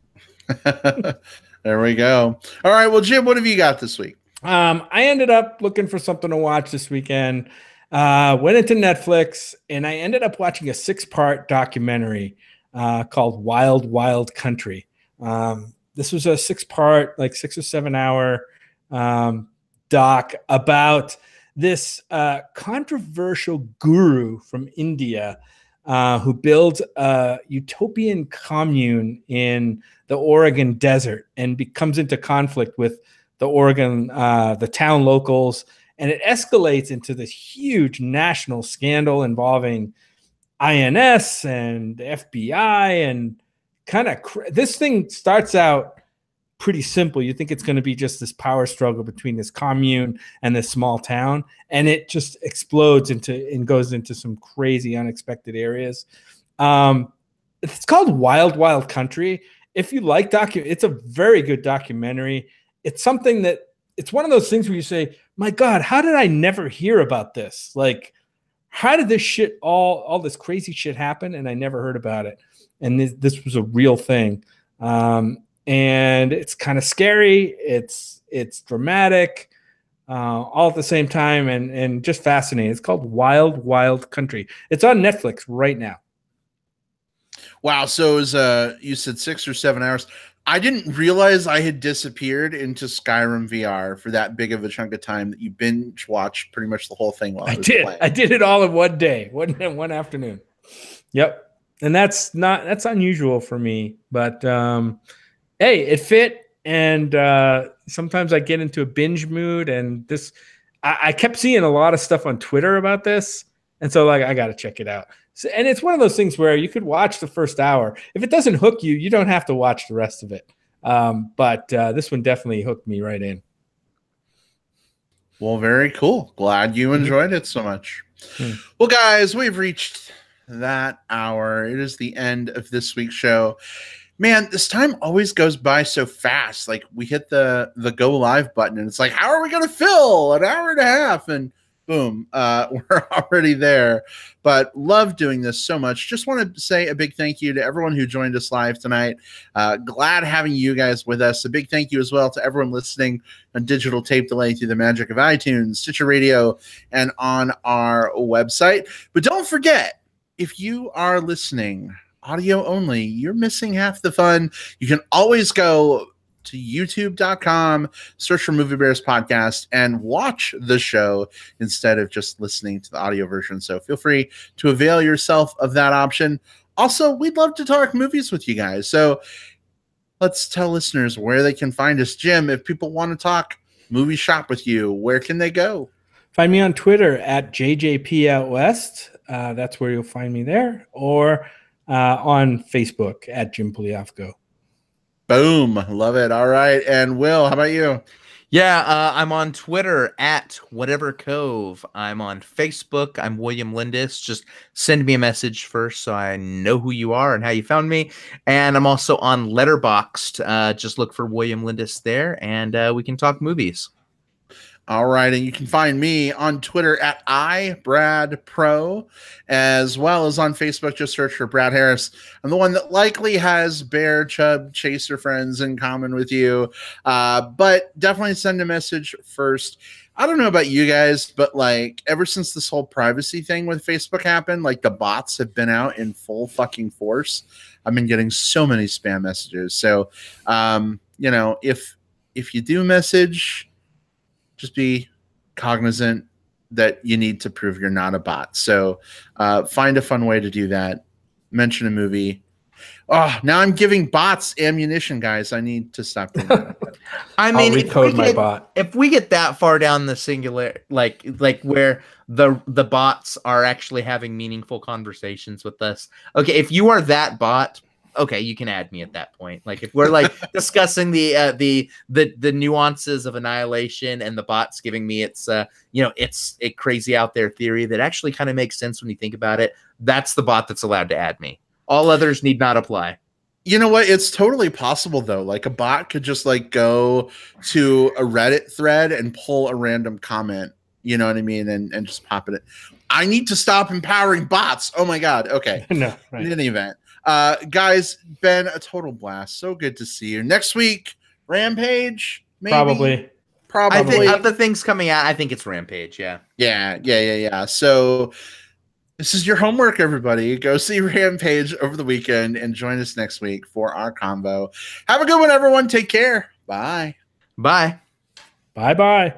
There we go. All right. Well, Jim, what have you got this week? I ended up looking for something to watch this weekend. Went into Netflix, and I ended up watching a 6-part documentary called Wild Wild Country. This was a 6-part, like 6 or 7 hour doc about this controversial guru from India who builds a utopian commune in the Oregon desert and comes into conflict with the town locals. And it escalates into this huge national scandal involving INS and FBI and this thing starts out pretty simple. You think it's going to be just this power struggle between this commune and this small town, and it just explodes and goes into some crazy unexpected areas. It's called Wild Wild Country. If you like it's a very good documentary. It's something that it's one of those things where you say, my God, how did I never hear about this? Like, how did this shit, all this crazy shit happen? And I never heard about it. And this was a real thing. And it's kind of scary. It's dramatic, all at the same time, and just fascinating. It's called Wild Wild Country. It's on Netflix right now. Wow. So it was, you said 6 or 7 hours. I didn't realize I had disappeared into Skyrim VR for that big of a chunk of time that you binge watched pretty much the whole thing while I was playing. I did it all in one day, one afternoon. Yep. And that's unusual for me, but hey, it fit. And sometimes I get into a binge mood, and I kept seeing a lot of stuff on Twitter about this. And so I got to check it out. So, and it's one of those things where you could watch the first hour. If it doesn't hook you, you don't have to watch the rest of it. But this one definitely hooked me right in. Well, very cool. Glad you enjoyed it so much. Well, guys, we've reached that hour. It is the end of this week's show. Man, this time always goes by so fast. Like, we hit the go live button, and it's like, how are we going to fill an hour and a half? And boom, we're already there. But love doing this so much. Just want to say a big thank you to everyone who joined us live tonight. Glad having you guys with us. A big thank you as well to everyone listening on digital tape delay through the magic of iTunes, Stitcher Radio, and on our website. But don't forget, if you are listening audio only, you're missing half the fun. You can always go to youtube.com, search for Movie Bears Podcast, and watch the show instead of just listening to the audio version. So feel free to avail yourself of that option. Also, we'd love to talk movies with you guys. So let's tell listeners where they can find us. Jim, if people want to talk movie shop with you, where can they go? Find me on Twitter at JJP Out West. That's where you'll find me there. Or on Facebook at Jim Poliafco. Boom. Love it. All right. And Will, how about you? Yeah, I'm on Twitter at Whatever Cove. I'm on Facebook. I'm William Lindis. Just send me a message first so I know who you are and how you found me. And I'm also on Letterboxd. Just look for William Lindis there, and we can talk movies. All right, and you can find me on Twitter at iBradPro, as well as on Facebook. Just search for Brad Harris. I'm the one that likely has Bear Chub Chaser friends in common with you, but definitely send a message first. I don't know about you guys, but like ever since this whole privacy thing with Facebook happened, like the bots have been out in full fucking force. I've been getting so many spam messages. So, you know, if you do message, just be cognizant that you need to prove you're not a bot. So find a fun way to do that. Mention a movie. Oh, now I'm giving bots ammunition, guys. I need to stop doing that. I mean, bot. If we get that far down the singular, like where the bots are actually having meaningful conversations with us. Okay, if you are that bot, okay, you can add me at that point. Like if we're like discussing the nuances of annihilation and the bots giving me it's a crazy out there theory that actually kind of makes sense when you think about it. That's the bot that's allowed to add me. All others need not apply. You know what? It's totally possible though. Like a bot could just like go to a Reddit thread and pull a random comment. You know what I mean? And just pop it in. I need to stop empowering bots. Oh my God. Okay. No, right. In any event. Guys, been a total blast. So good to see you. Next week, Rampage, maybe? probably. I think of the things coming out, I think it's Rampage. Yeah. Yeah. So this is your homework, everybody. Go see Rampage over the weekend and join us next week for our combo. Have a good one, everyone. Take care. Bye. Bye. Bye-bye.